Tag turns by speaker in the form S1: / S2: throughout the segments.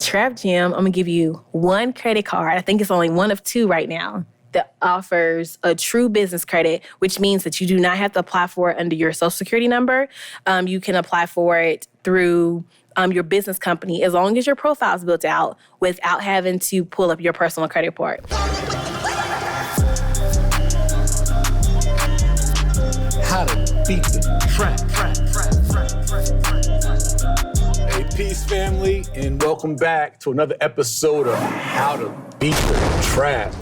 S1: Trap Gym, I'm going to give you one credit card. I think it's only one of two right now that offers a true business credit, which means that you do not have to apply for it under your Social Security number. You can apply for it through your business company as long as your profile is built out without having to pull up your personal credit report.
S2: How to beat the trap. Hey, peace, family, and welcome back to another episode of How to Beat the Trap.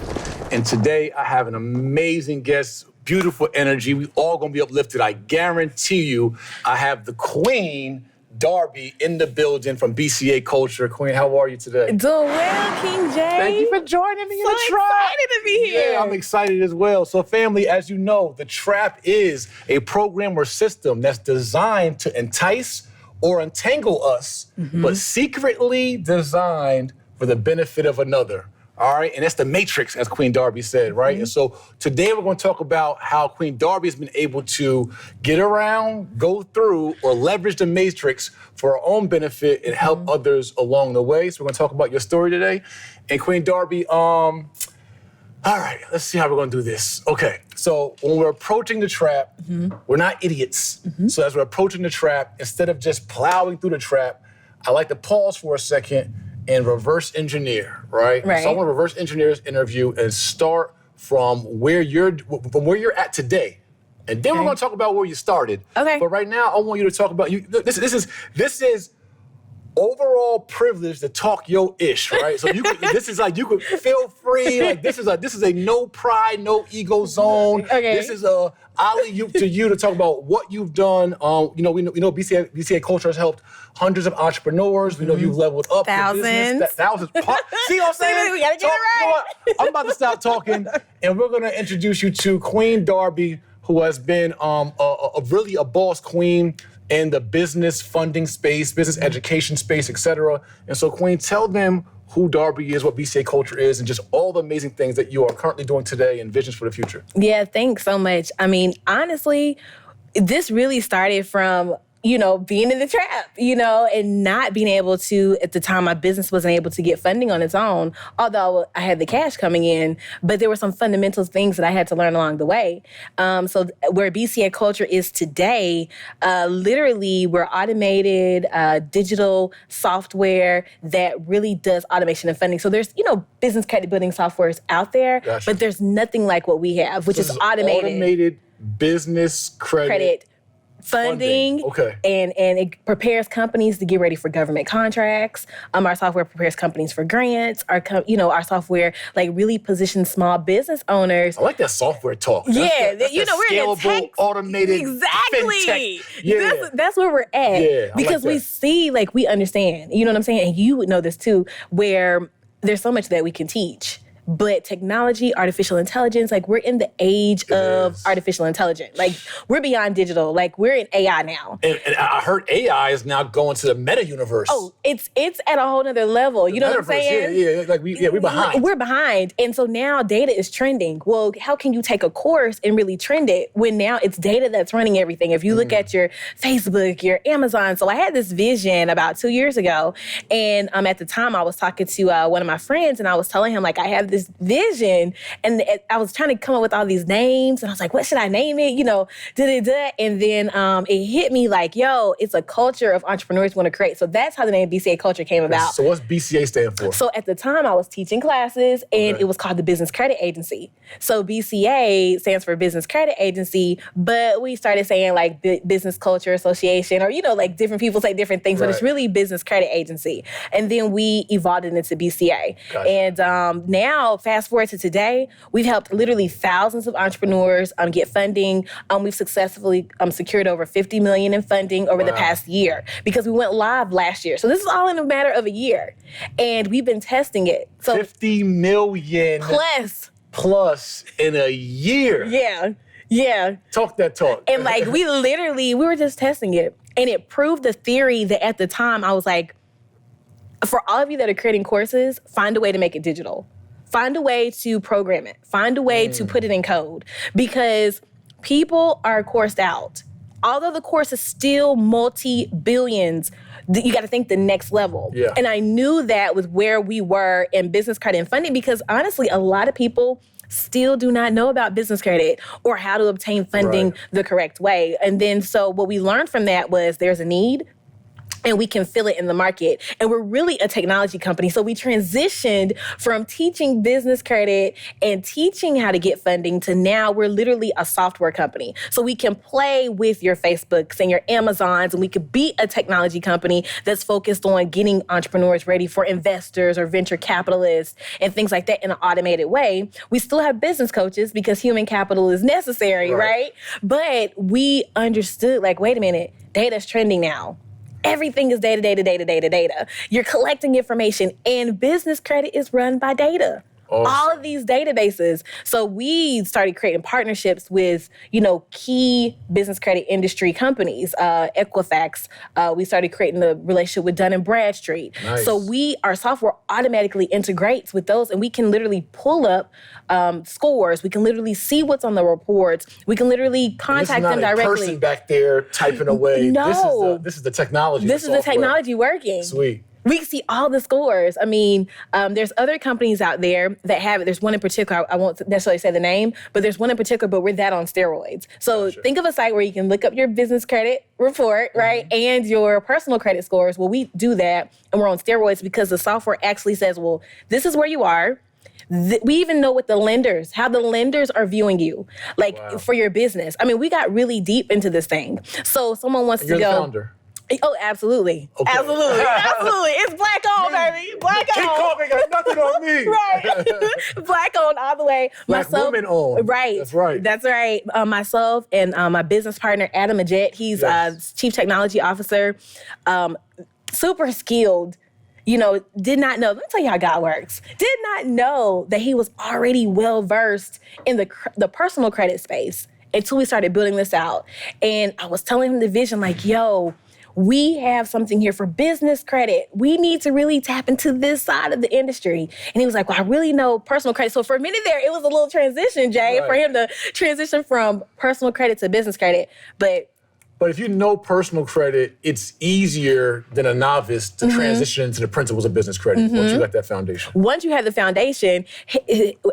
S2: And today I have an amazing guest, beautiful energy. We all gonna be uplifted. I guarantee you. I have the Queen Darby in the building from BCA Culture. Queen, how are you today?
S1: Doing well, King Jay.
S2: Thank you for joining me in the Trap.
S1: Excited to be here.
S2: Yeah, I'm excited as well. So family, as you know, the Trap is a program or system that's designed to entice or entangle us, but secretly designed for the benefit of another. All right, and that's the matrix, as Queen Darby said, right? And so today we're going to talk about how Queen Darby has been able to get around, go through, or leverage the matrix for her own benefit and help others along the way. So we're going to talk about your story today. And Queen Darby, all right, let's see how we're going to do this. Okay, so when we're approaching the trap, we're not idiots. So as we're approaching the trap, instead of just plowing through the trap, I like to pause for a second and reverse engineer, right? So I want to reverse engineer this interview and start from where you're at today. And then we're going to talk about where you started. Okay. But right now, I want you to talk about you. This is overall privilege to talk your ish, right? So you could, this is like you could feel free. Like this is a no pride, no ego zone. Okay. This is a alley-oop to you to talk about what you've done. We know BCA Culture has helped hundreds of entrepreneurs. We know you've leveled up
S1: thousands.
S2: Your business. Thousands. See what I'm saying?
S1: We gotta get it right.
S2: You know what? I'm about to stop talking, and we're gonna introduce you to Queen Darby, who has been really a boss queen in the business funding space, business education space, et cetera. And so, Queen, tell them who Darby is, what BCA Culture is, and just all the amazing things that you are currently doing today and visions for the future.
S1: Yeah, thanks so much. I mean, honestly, this really started from being in the trap, and not being able to, at the time, my business wasn't able to get funding on its own, although I had the cash coming in, but there were some fundamental things that I had to learn along the way. So where BCA Culture is today, literally we're automated digital software that really does automation and funding. So there's, business credit building softwares out there, but there's nothing like what we have, which is automated.
S2: Automated business credit funding. Okay.
S1: And it prepares companies to get ready for government contracts. Our software prepares companies for grants. Our software really positions small business owners.
S2: I like that software talk.
S1: That's
S2: we're
S1: in the tech.
S2: Automated.
S1: Exactly.
S2: FinTech. Yeah.
S1: That's where we're at.
S2: Yeah.
S1: Because we see, we understand. You know what I'm saying? And you would know this too, where there's so much that we can teach. But technology, artificial intelligence, we're in the age of artificial intelligence. We're beyond digital. We're in AI now.
S2: And I heard AI is now going to the meta universe.
S1: Oh, it's at a whole nother level. You know what I'm saying?
S2: Yeah. We're behind.
S1: We're behind. And so now data is trending. Well, how can you take a course and really trend it when now it's data that's running everything? If you look at your Facebook, your Amazon. So I had this vision about 2 years ago. And at the time I was talking to one of my friends and I was telling him I have this vision, and I was trying to come up with all these names, and I was like, what should I name it? And then it hit me it's a culture of entrepreneurs want to create. So that's how the name BCA Culture came about.
S2: So what's BCA stand for?
S1: So at the time I was teaching classes, and it was called the Business Credit Agency. So BCA stands for Business Credit Agency, but we started saying Business Culture Association, or different people say different things, but it's really Business Credit Agency. And then we evolved it into BCA. Gotcha. And now, fast forward to today, we've helped literally thousands of entrepreneurs get funding. We've successfully secured over $50 million in funding over the past year because we went live last year. So this is all in a matter of a year. And we've been testing it. So
S2: $50 million plus in a year.
S1: Yeah.
S2: Talk that talk.
S1: And we were just testing it. And it proved the theory that at the time I was for all of you that are creating courses, find a way to make it digital. Find a way to program it. Find a way to put it in code, because people are coursed out. although the course is still multi-billions, you got to think the next level.
S2: Yeah.
S1: And I knew that with where we were in business credit and funding, because honestly, a lot of people still do not know about business credit or how to obtain funding the correct way. And then so what we learned from that was there's a need, and we can feel it in the market. And we're really a technology company. So we transitioned from teaching business credit and teaching how to get funding to now we're literally a software company. So we can play with your Facebooks and your Amazons, and we could be a technology company that's focused on getting entrepreneurs ready for investors or venture capitalists and things like that in an automated way. We still have business coaches because human capital is necessary, right? But we understood, like, wait a minute, data's trending now. Everything is data. You're collecting information, and business credit is run by data. Awesome. All of these databases. So we started creating partnerships with, key business credit industry companies, Equifax. We started creating the relationship with Dun & Bradstreet.
S2: Nice.
S1: So our software automatically integrates with those, and we can literally pull up scores. We can literally see what's on the reports. We can literally contact them directly.
S2: This is not a person back there typing away.
S1: No.
S2: This is the technology.
S1: This is the technology working.
S2: Sweet.
S1: We see all the scores. I mean, there's other companies out there that have it. There's one in particular, I won't necessarily say the name, but there's one in particular, but we're that on steroids. So think of a site where you can look up your business credit report, right, and your personal credit scores. Well, we do that, and we're on steroids because the software actually says, well, this is where you are. We even know how the lenders are viewing you, for your business. I mean, we got really deep into this thing. So someone wants to go.
S2: You're the founder.
S1: Oh, absolutely.
S2: Okay.
S1: Absolutely. It's black owned, baby. Black
S2: King
S1: owned.
S2: Kong ain't got nothing on me.
S1: Right. Black owned all the way.
S2: Black women owned.
S1: Right. That's right. Myself and my business partner, Adam Ajit, he's Chief Technology Officer, super skilled. Did not know. Let me tell you how God works. Did not know that he was already well-versed in the personal credit space until we started building this out. And I was telling him the vision, like, yo, we have something here for business credit. We need to really tap into this side of the industry. And he was like, well, I really know personal credit. So for a minute there, it was a little transition, Jay, for him to transition from personal credit to business credit. But
S2: if you know personal credit, it's easier than a novice to transition into the principles of business credit once you got that foundation.
S1: Once you have the foundation,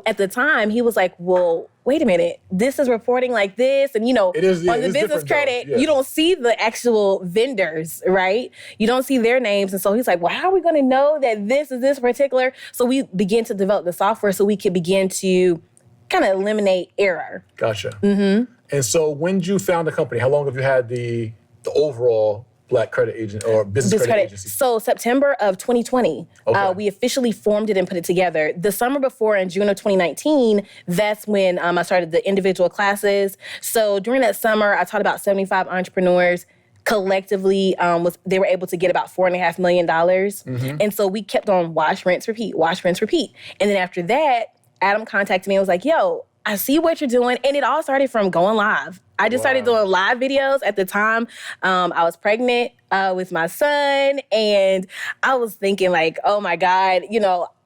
S1: at the time, he was like, well, wait a minute, this is reporting like this. And, on the business credit, you don't see the actual vendors, right? You don't see their names. And so he's like, well, how are we going to know that this is this particular? So we began to develop the software so we could begin to kind of eliminate error.
S2: Gotcha. Mm-hmm. And so when you found the company, how long have you had the overall Black credit agent or business credit agency?
S1: So September of 2020, we officially formed it and put it together. The summer before, in June of 2019, that's when I started the individual classes. So during that summer, I taught about 75 entrepreneurs. Collectively, they were able to get about $4.5 million. Mm-hmm. And so we kept on wash, rinse, repeat. And then after that, Adam contacted me and was like, yo, I see what you're doing. And it all started from going live. I just started doing live videos. At the time, I was pregnant with my son. And I was thinking like, oh my God,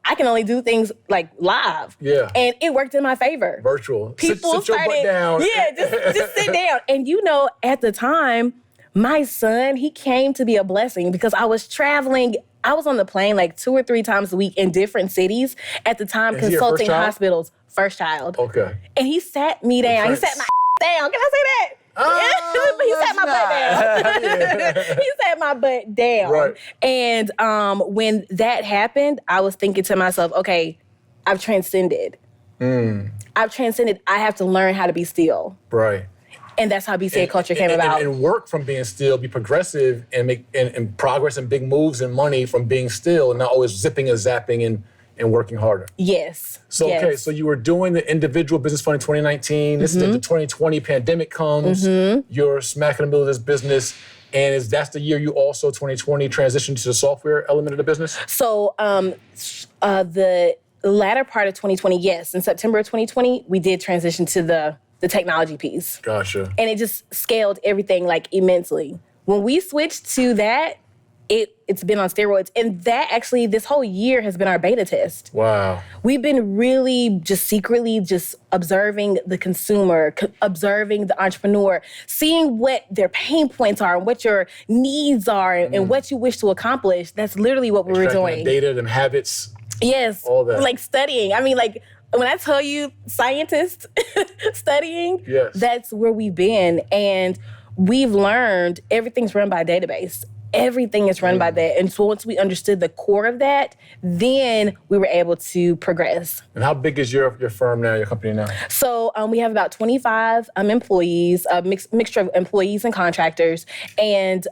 S1: I can only do things like live.
S2: Yeah.
S1: And it worked in my favor.
S2: Virtual.
S1: People
S2: sit your butt down.
S1: Yeah, just sit down. And at the time, my son, he came to be a blessing because I was traveling. I was on the plane like 2 or 3 times a week in different cities at the time, consulting hospitals. First child.
S2: Okay.
S1: And he sat me down. He sat my down. Can I say that? He sat my butt down. He sat my butt down.
S2: Right.
S1: And when that happened, I was thinking to myself, okay, I've transcended. I have to learn how to be still.
S2: Right.
S1: And that's how BCA Culture came about.
S2: And work from being still, be progressive, and make and progress and big moves and money from being still, and not always zipping and zapping and working harder.
S1: Yes.
S2: So, okay, so you were doing the individual business fund in 2019. This is the 2020 pandemic comes. You're smack in the middle of this business. And that's the year you also, 2020, transitioned to the software element of the business? So
S1: the latter part of 2020, yes. In September of 2020, we did transition to the technology piece.
S2: Gotcha.
S1: And it just scaled everything like immensely. When we switched to that, it it's been on steroids. And that actually, this whole year has been our beta test.
S2: Wow.
S1: We've been really just secretly just observing the consumer, observing the entrepreneur, seeing what their pain points are and what your needs are and what you wish to accomplish. That's literally what we were doing.
S2: Data, them habits.
S1: Yes.
S2: All that.
S1: Like studying. I mean, like, when I tell you scientists studying, that's where we've been. And we've learned everything's run by a database. Everything is run by that. And so once we understood the core of that, then we were able to progress.
S2: And how big is your firm now, your company now?
S1: So we have about 25 employees, a mixture of employees and contractors. And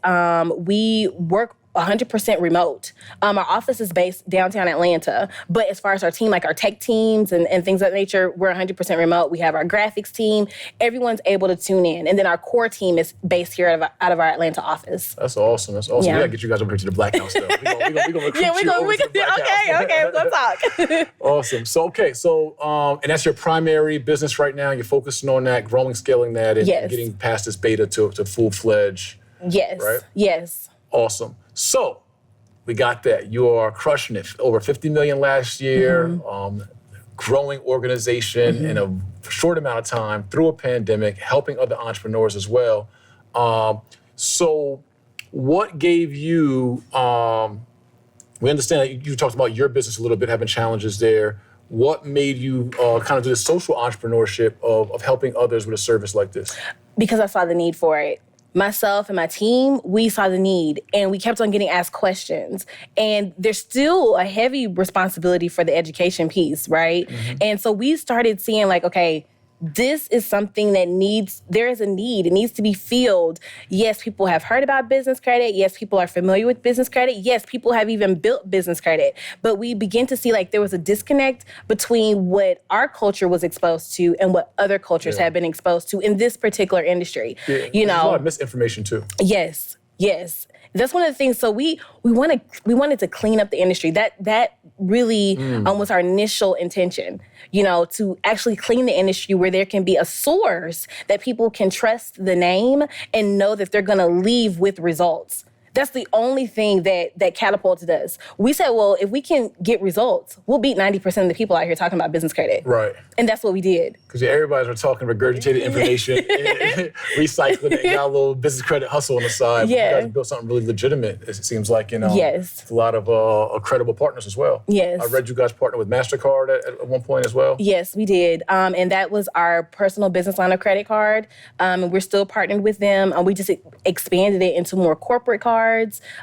S1: we work 100% remote. Our office is based downtown Atlanta, but as far as our team, like our tech teams and things of that nature, we're 100% remote. We have our graphics team. Everyone's able to tune in. And then our core team is based here out of our Atlanta office.
S2: That's awesome. That's awesome.
S1: Yeah.
S2: We gotta get you guys over here to the Black House, though. We're gonna recruit
S1: Yeah,
S2: you over to the Black House.
S1: Okay, we're gonna talk.
S2: Awesome. So, and that's your primary business right now. You're focusing on that, growing, scaling that, and getting past this beta to full-fledged.
S1: Yes.
S2: Right?
S1: Yes.
S2: Awesome. So we got that. You are crushing it. Over 50 million last year. Growing organization in a short amount of time through a pandemic, helping other entrepreneurs as well. So what gave you, we understand that you talked about your business a little bit, having challenges there. What made you kind of do the social entrepreneurship of helping others with a service like this?
S1: Because I saw the need for it. Myself and my team, we saw the need and we kept on getting asked questions. And there's still a heavy responsibility for the education piece, right? And so we started seeing like, okay, this is something that there is a need. It needs to be filled. Yes, people have heard about business credit. Yes, people are familiar with business credit. Yes, people have even built business credit. But we begin to see like there was a disconnect between what our culture was exposed to and what other cultures have been exposed to in this particular industry.
S2: There's a lot of misinformation too.
S1: Yes. That's one of the things. So we wanted to clean up the industry. That really was our initial intention, to actually clean the industry where there can be a source that people can trust the name and know that they're going to leave with results. That's the only thing that catapulted us. We said, well, if we can get results, we'll beat 90% of the people out here talking about business credit.
S2: Right.
S1: And that's what we did.
S2: Because everybody's talking regurgitated information, recycling it, got a little business credit hustle on the side.
S1: Yeah.
S2: You guys built something really legitimate. It seems like,
S1: Yes.
S2: a lot of credible partners as well.
S1: Yes.
S2: I read you guys partnered with MasterCard at one point as well.
S1: Yes, we did. And that was our personal business line of credit card. And we're still partnered with them. We just expanded it into more corporate cards.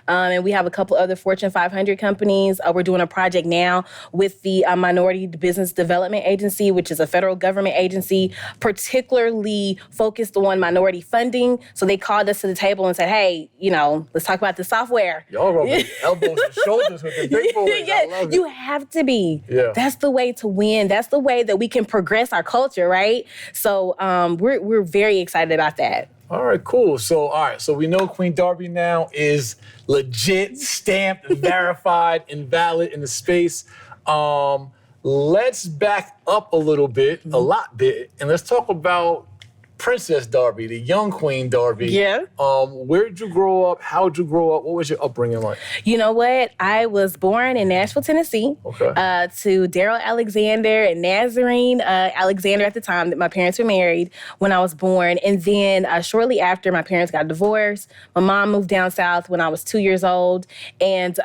S1: And we have a couple other Fortune 500 companies. We're doing a project now with the Minority Business Development Agency, which is a federal government agency, particularly focused on minority funding. So they called us to the table and said, hey, let's talk about the software.
S2: Y'all rubbing elbows and shoulders with the big boys. I love it.
S1: You have to be.
S2: Yeah.
S1: That's the way to win. That's the way that we can progress our culture, right? So we're very excited about that.
S2: All right, cool. So we know Queen Darby now is legit, stamped, verified, and valid in the space. Let's back up a little bit, a lot bit, and let's talk about Princess Darby, the young Queen Darby.
S1: Yeah.
S2: Where'd you grow up? How'd you grow up? What was your upbringing like?
S1: You know what? I was born in Nashville, Tennessee, to Daryl Alexander and Nazarene Alexander at the time that my parents were married when I was born. And then shortly after, my parents got divorced. My mom moved down south when I was 2 years old. And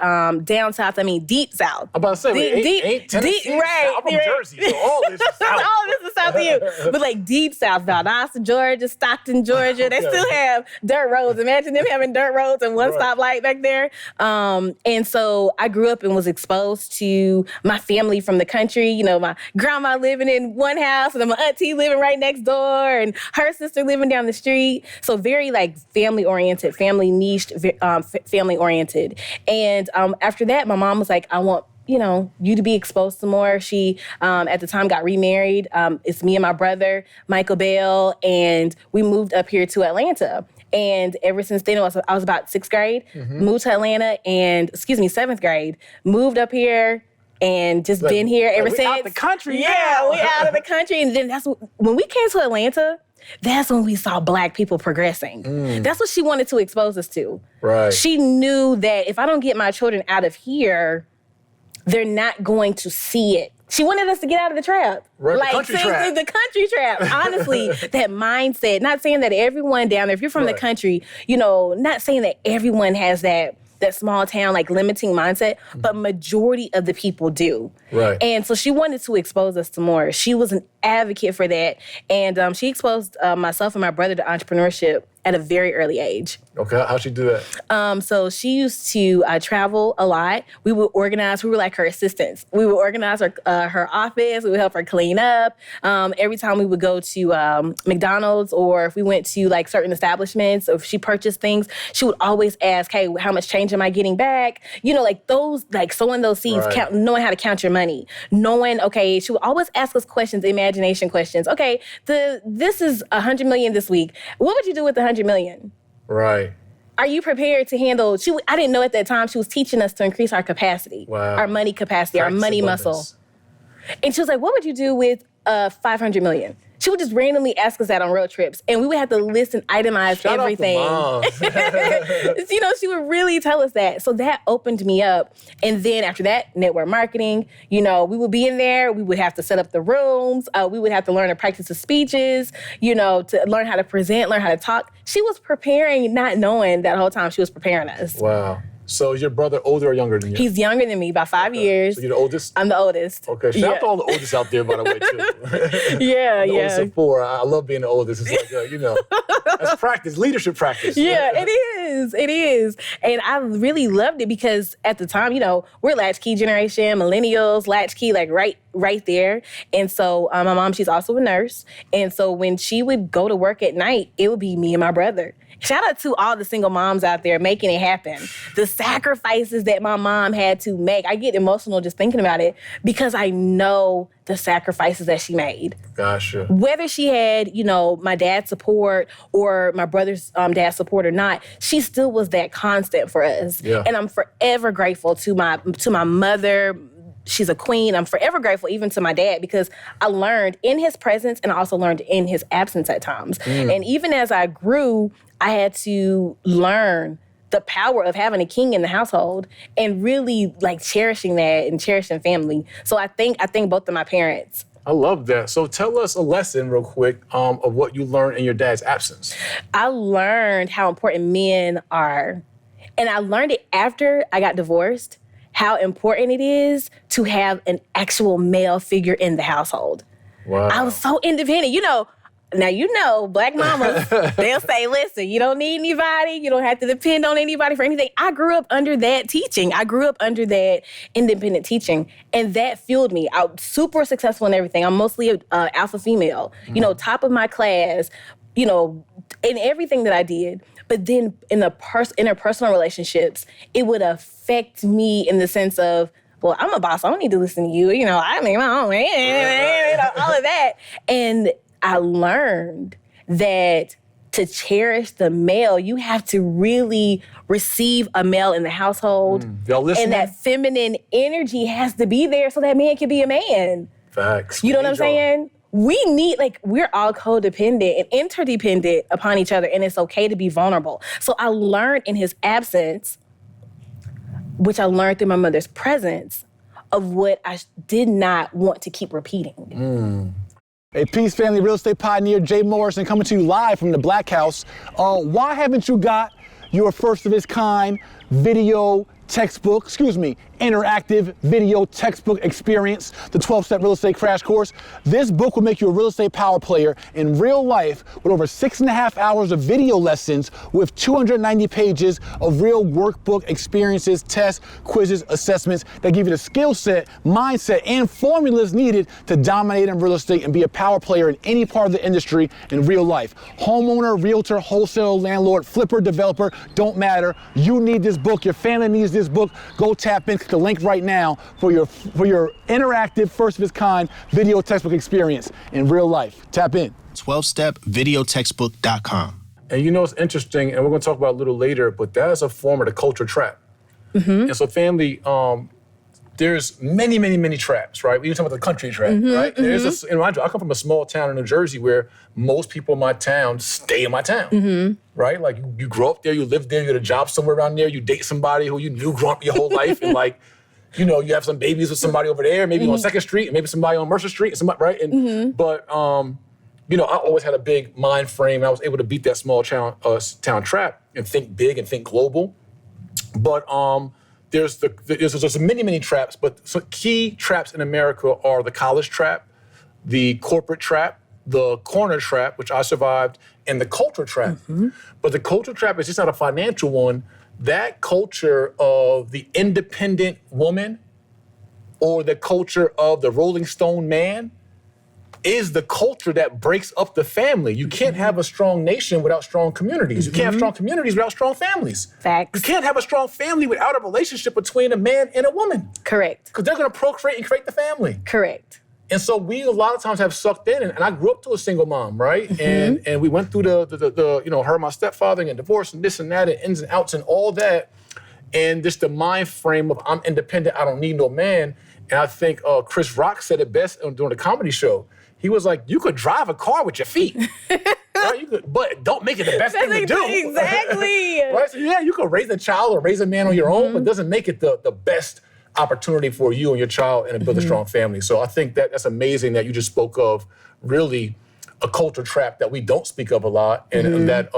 S1: down south, I mean deep south.
S2: I'm about to say, ain't Tennessee?
S1: Right.
S2: I'm from Jersey, so all this is south.
S1: All this is south of you. But like deep south, Valdosta, Georgia, Stockton, Georgia. They still have dirt roads. Imagine them having dirt roads and one stoplight back there. And so I grew up and was exposed to my family from the country. My grandma living in one house and then my auntie living right next door and her sister living down the street. So very like family-oriented, family-niched, family-oriented. And after that, my mom was like, I want you to be exposed to more. She, at the time, got remarried. It's me and my brother, Michael Bell, and we moved up here to Atlanta. And ever since then, I was about sixth grade, moved to Atlanta, and, seventh grade, moved up here, and just been here ever since.
S2: Out the country,
S1: yeah, we out of the country. And then when we came to Atlanta, that's when we saw Black people progressing. That's what she wanted to expose us to.
S2: Right.
S1: She knew that if I don't get my children out of here, they're not going to see it. She wanted us to get out of the trap.
S2: Right,
S1: like,
S2: the country trap.
S1: The country trap. Honestly, that mindset, not saying that everyone down there, if you're from the country, not saying that everyone has that small town, like, limiting mindset, but majority of the people do.
S2: Right.
S1: And so she wanted to expose us to more. She was an advocate for that. And she exposed myself and my brother to entrepreneurship at a very early age.
S2: Okay, how'd she do that?
S1: So she used to travel a lot. We would organize, we were like her assistants. We would organize her office, we would help her clean up. Every time we would go to McDonald's, or if we went to like certain establishments, or if she purchased things, she would always ask, hey, how much change am I getting back? Like those, like sowing those seeds, knowing how to count your money. Knowing, okay, she would always ask us questions, imagination questions. Okay, this is $100 million this week. What would you do with the $100 million?
S2: Right.
S1: Are you prepared to handle? I didn't know at that time she was teaching us to increase our capacity, our money capacity, our money muscle. And she was like, "What would you do with $500 million?" She would just randomly ask us that on road trips, and we would have to list and itemize everything. She would really tell us that. So that opened me up. And then after that, network marketing. We would be in there. We would have to set up the rooms. We would have to learn to practice the speeches. To learn how to present, learn how to talk. She was preparing, not knowing that whole time she was preparing us.
S2: Wow. So is your brother older or younger than you?
S1: He's younger than me by 5 years.
S2: So you're the oldest?
S1: I'm the oldest.
S2: Okay. Shout out to all the oldest out there, by the way, too.
S1: Yeah.
S2: The oldest of 4. I love being the oldest. It's like, that's practice, leadership practice.
S1: Yeah, it is. It is. And I really loved it because at the time, we're latchkey generation, millennials, latchkey, like right there. And so my mom, she's also a nurse. And so when she would go to work at night, it would be me and my brother. Shout out to all the single moms out there making it happen. The sacrifices that my mom had to make. I get emotional just thinking about it because I know the sacrifices that she made.
S2: Gotcha.
S1: Whether she had, my dad's support or my brother's dad's support or not, she still was that constant for us.
S2: Yeah.
S1: And I'm forever grateful to my mother. She's a queen. I'm forever grateful even to my dad because I learned in his presence and I also learned in his absence at times. And even as I grew, I had to learn the power of having a king in the household and really like cherishing that and cherishing family. So I think both of my parents.
S2: I love that. So tell us a lesson real quick of what you learned in your dad's absence.
S1: I learned how important men are. And I learned it after I got divorced, how important it is to have an actual male figure in the household.
S2: Wow.
S1: I was so independent. Now, Black mamas, they'll say, listen, you don't need anybody. You don't have to depend on anybody for anything. I grew up under that teaching. I grew up under that independent teaching. And that fueled me. I was super successful in everything. I'm mostly an alpha female, top of my class, in everything that I did. But then in the interpersonal relationships, it would affect me in the sense of, well, I'm a boss. I don't need to listen to you. I make my own, all of that. And I learned that to cherish the male, you have to really receive a male in the household.
S2: Y'all listening?
S1: And that feminine energy has to be there so that man can be a man.
S2: Facts.
S1: You know what I'm saying? We need, we're all codependent and interdependent upon each other, and it's okay to be vulnerable. So I learned in his absence, which I learned through my mother's presence, of what I did not want to keep repeating.
S3: Hey, Peace Family Real Estate Pioneer, Jay Morrison, coming to you live from the Black House. Why haven't you got your first of its kind interactive video textbook experience, the 12-step real estate crash course? This book will make you a real estate power player in real life with over 6.5 hours of video lessons with 290 pages of real workbook experiences, tests, quizzes, assessments that give you the skill set, mindset, and formulas needed to dominate in real estate and be a power player in any part of the industry in real life. Homeowner, realtor, wholesaler, landlord, flipper, developer, don't matter. You need this book. Your family needs this book. Go tap in. The link right now for your interactive, first of its kind video textbook experience in real life. Tap in.
S4: 12stepvideotextbook.com.
S2: And it's interesting, and we're going to talk about it a little later, but that is a form of the culture trap. And so family, there's many, many, many traps, right? We were talking about the country trap, right? There's I come from a small town in New Jersey where most people in my town stay in my town, right? Like you grow up there, you live there, you get a job somewhere around there, you date somebody who you knew growing up your whole life, and like, you know, you have some babies with somebody over there, maybe on 2nd Street, and maybe somebody on Mercer Street, and somebody, right? And but you know, I always had a big mind frame. I was able to beat that small town trap and think big and think global. But there's many, many traps, but some key traps in America are the college trap, the corporate trap, the corner trap, which I survived, and the culture trap. But the culture trap is just not a financial one. That culture of the independent woman or the culture of the Rolling Stone man is the culture that breaks up the family. You can't have a strong nation without strong communities. You can't have strong communities without strong families.
S1: Facts.
S2: You can't have a strong family without a relationship between a man and a woman. Correct. Because they're going to procreate and create the family.
S1: Correct.
S2: And so we a lot of times have sucked in, and I grew up to a single mom, right? And we went through the you know, her and my stepfather and divorce and this and that and ins and outs and all that. And just the mind frame of I'm independent, I don't need no man. And I think Chris Rock said it best during the comedy show. He was like, you could drive a car with your feet, right? You could, but don't make it the best thing to do.
S1: Exactly.
S2: Right? So yeah, you could raise a child or raise a man on your own, but it doesn't make it the best opportunity for you and your child and to build a strong family. So I think that's amazing that you just spoke of really a culture trap that we don't speak of a lot, and that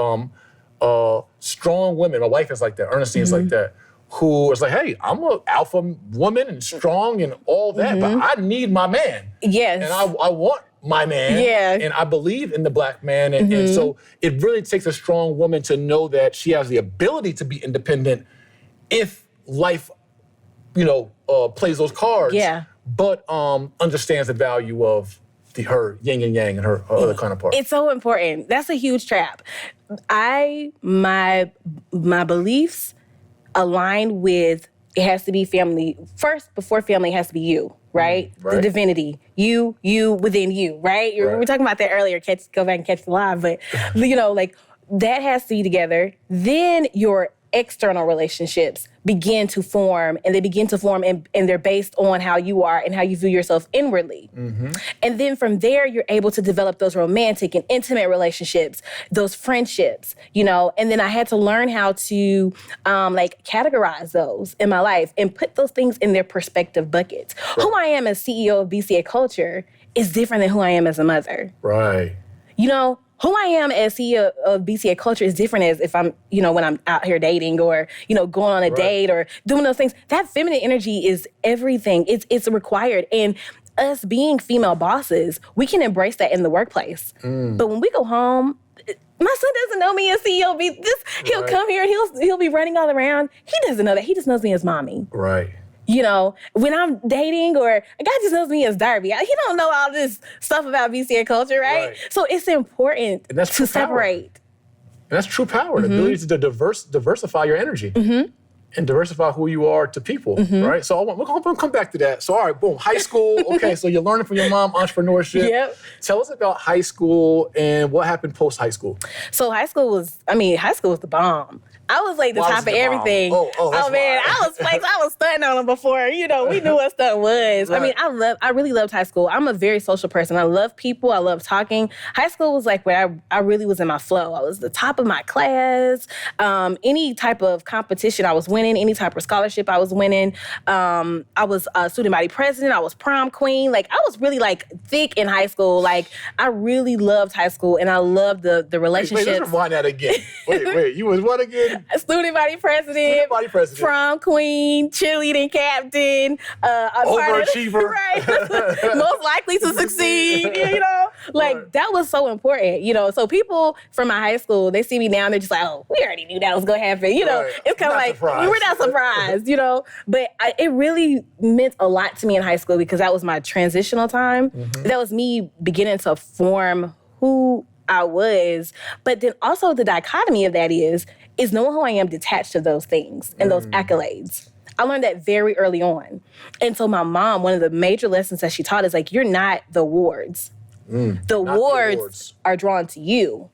S2: strong women, my wife is like that, Ernestine is like that, who is like, hey, I'm an alpha woman and strong and all that, but I need my man.
S1: Yes.
S2: And I want my man.
S1: Yeah.
S2: And I believe in the black man. And so it really takes a strong woman to know that she has the ability to be independent if life, you know, plays those cards.
S1: Yeah.
S2: But understands the value of her yin and yang and her other counterpart.
S1: It's so important. That's a huge trap. My beliefs align with, it has to be family first. Before family, it has to be you, right?
S2: Right.
S1: The divinity, you within you, right? We were talking about that earlier. Go back and catch the live, but you know, like that has to be together. Then your external relationships begin to form, and they begin to form, and they're based on how you are and how you view yourself inwardly. And then from there, you're able to develop those romantic and intimate relationships, those friendships, you know. And then I had to learn how to like categorize those in my life and put those things in their perspective buckets. Right. Who I am as CEO of BCA Culture is different than who I am as a mother.
S2: Right.
S1: You know, who I am as CEO of BCA Culture is different as if I'm, you know, when I'm out here dating or, you know, going on a date or doing those things. That feminine energy is everything. It's required. And us being female bosses, we can embrace that in the workplace. But when we go home, my son doesn't know me as CEO. He'll come here and he'll be running all around. He doesn't know that. He just knows me as mommy.
S2: Right.
S1: You know, when I'm dating, or a guy just knows me as Darbi. He don't know all this stuff about BCA Culture, right? So it's important to separate.
S2: And that's true power, the ability to diversify your energy and diversify who you are to people, right? So we're going to come back to that. So all right, boom, high school. Okay, so you're learning from your mom, entrepreneurship.
S1: Yep.
S2: Tell us about high school and what happened post-high school.
S1: So high school was the bomb. I was like the top of everything.
S2: Oh man,
S1: I was stunting on them before. You know, we knew what stuff was. Right. I mean, I really loved high school. I'm a very social person. I love people. I love talking. High school was like where I really was in my flow. I was the top of my class. Any type of competition I was winning. Any type of scholarship I was winning. I was a student body president. I was prom queen. Like, I was really like thick in high school. Like, I really loved high school, and I loved the relationships.
S2: Wait, let's rewind that again. Wait, you was what again?
S1: Student body president, prom queen, cheerleading captain,
S2: overachiever,
S1: right? Most likely to succeed. You know, like that was so important. You know, so people from my high school, they see me now and they're just like, "Oh, we already knew that was gonna happen." You know, it's kind of like we're not surprised. You know, but it really meant a lot to me in high school because that was my transitional time. That was me beginning to form who I was, but then also the dichotomy of that is knowing who I am detached to those things and those accolades. I learned that very early on. And so my mom, one of the major lessons that she taught is like, you're not the awards. The awards are drawn to you,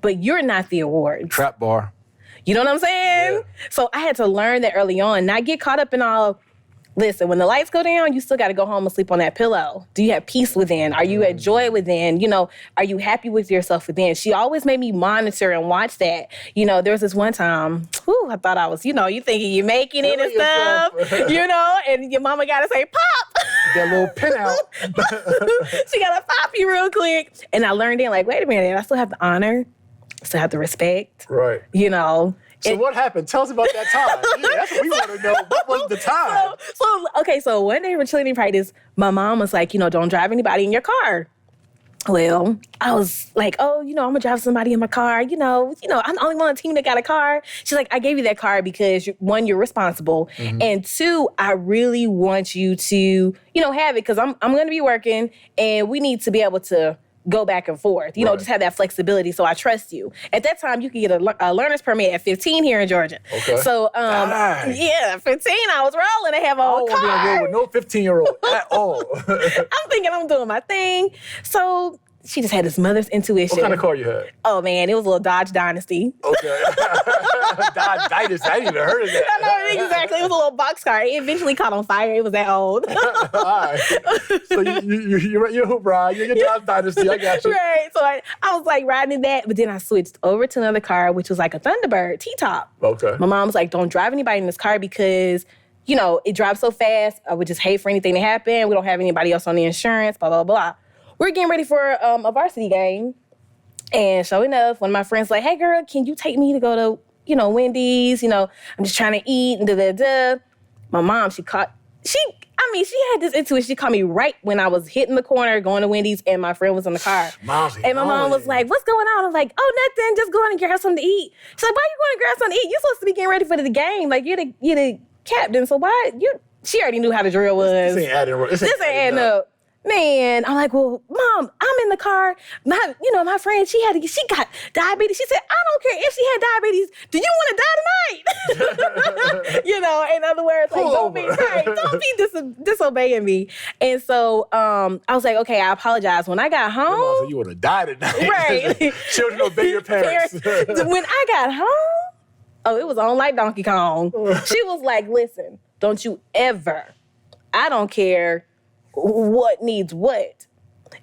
S1: but you're not the awards.
S2: Trap bar.
S1: You know what I'm saying? Yeah. So I had to learn that early on, not get caught up in all listen, when the lights go down, you still got to go home and sleep on that pillow. Do you have peace within? Are you at joy within? You know, are you happy with yourself within? She always made me monitor and watch that. You know, there was this one time, I thought I was, you know, you thinking you're making it and stuff, you know, and your mama got to say, pop.
S2: That little pin out.
S1: She got to pop you real quick. And I learned then, like, wait a minute, I still have the honor, still have the respect.
S2: Right.
S1: You know.
S2: So what happened? Tell us about that time. Yeah, that's what we want to know. What was the time?
S1: So one day we're chilling in practice. My mom was like, you know, don't drive anybody in your car. Well, I was like, oh, you know, I'm gonna drive somebody in my car. You know, I'm the only one on the team that got a car. She's like, I gave you that car because one, you're responsible, and two, I really want you to, you know, have it because I'm gonna be working, and we need to be able to go back and forth, you know, just have that flexibility. So I trust you. At that time, you could get a learner's permit at 15 here in Georgia.
S2: Okay.
S1: So, yeah, 15, I was rolling. I have a whole car.
S2: I don't want to be on road with no 15-year-old at all.
S1: I'm thinking I'm doing my thing. So she just had this mother's intuition.
S2: What kind of car you had?
S1: Oh, man, it was a little Dodge Dynasty.
S2: Okay. Dodge Dynasty. I didn't even heard of that.
S1: I know, exactly. It was a little box car. It eventually caught on fire. It was that old.
S2: All right. So you're Hoop Ride. You're Dodge Dynasty. I got you.
S1: Right. So I was like riding in that, but then I switched over to another car, which was like a Thunderbird T-top.
S2: Okay.
S1: My mom was like, don't drive anybody in this car because, you know, it drives so fast. I would just hate for anything to happen. We don't have anybody else on the insurance, blah, blah, blah. We're getting ready for a varsity game. And sure enough, one of my friends like, hey, girl, can you take me to go to, you know, Wendy's? You know, I'm just trying to eat and da-da-da. My mom, she had this intuition. She caught me right when I was hitting the corner, going to Wendy's, and my friend was in the car. And my mom was like, what's going on? I was like, oh, nothing. Just going to grab something to eat. She's like, why you going to grab something to eat? You're supposed to be getting ready for the game. Like, you're the captain. So why? She already knew how the drill was.
S2: This ain't adding up.
S1: Man, I'm like, well, Mom, I'm in the car. My friend, she got diabetes. She said, I don't care if she had diabetes. Do you want to die tonight? You know, in other words, like, don't be disobeying me. And so I was like, okay, I apologize. When I got home,
S2: your mom said you want to die tonight.
S1: Right?
S2: Children obey your parents.
S1: When I got home, it was on like Donkey Kong. She was like, listen, don't you ever, I don't care what needs what.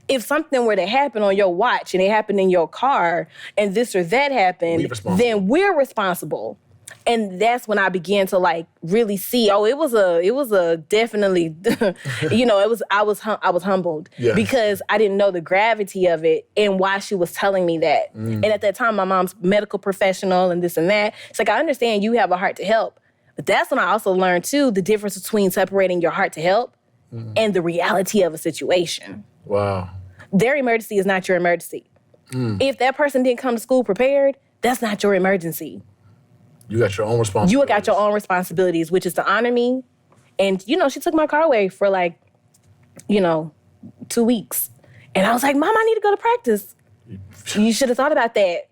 S1: If something were to happen on your watch and it happened in your car and this or that happened, then we're responsible. And that's when I began to like really see, it was a definitely, you know, I was humbled because I didn't know the gravity of it and why she was telling me that. And at that time, my mom's medical professional and this and that. It's like, I understand you have a heart to help, but that's when I also learned too, the difference between separating your heart to help and the reality of a situation.
S2: Wow.
S1: Their emergency is not your emergency. If that person didn't come to school prepared, that's not your emergency.
S2: You got your own responsibilities.
S1: You got your own responsibilities, which is to honor me. And, you know, she took my car away for like, 2 weeks. And I was like, Mom, I need to go to practice. You should have thought about that.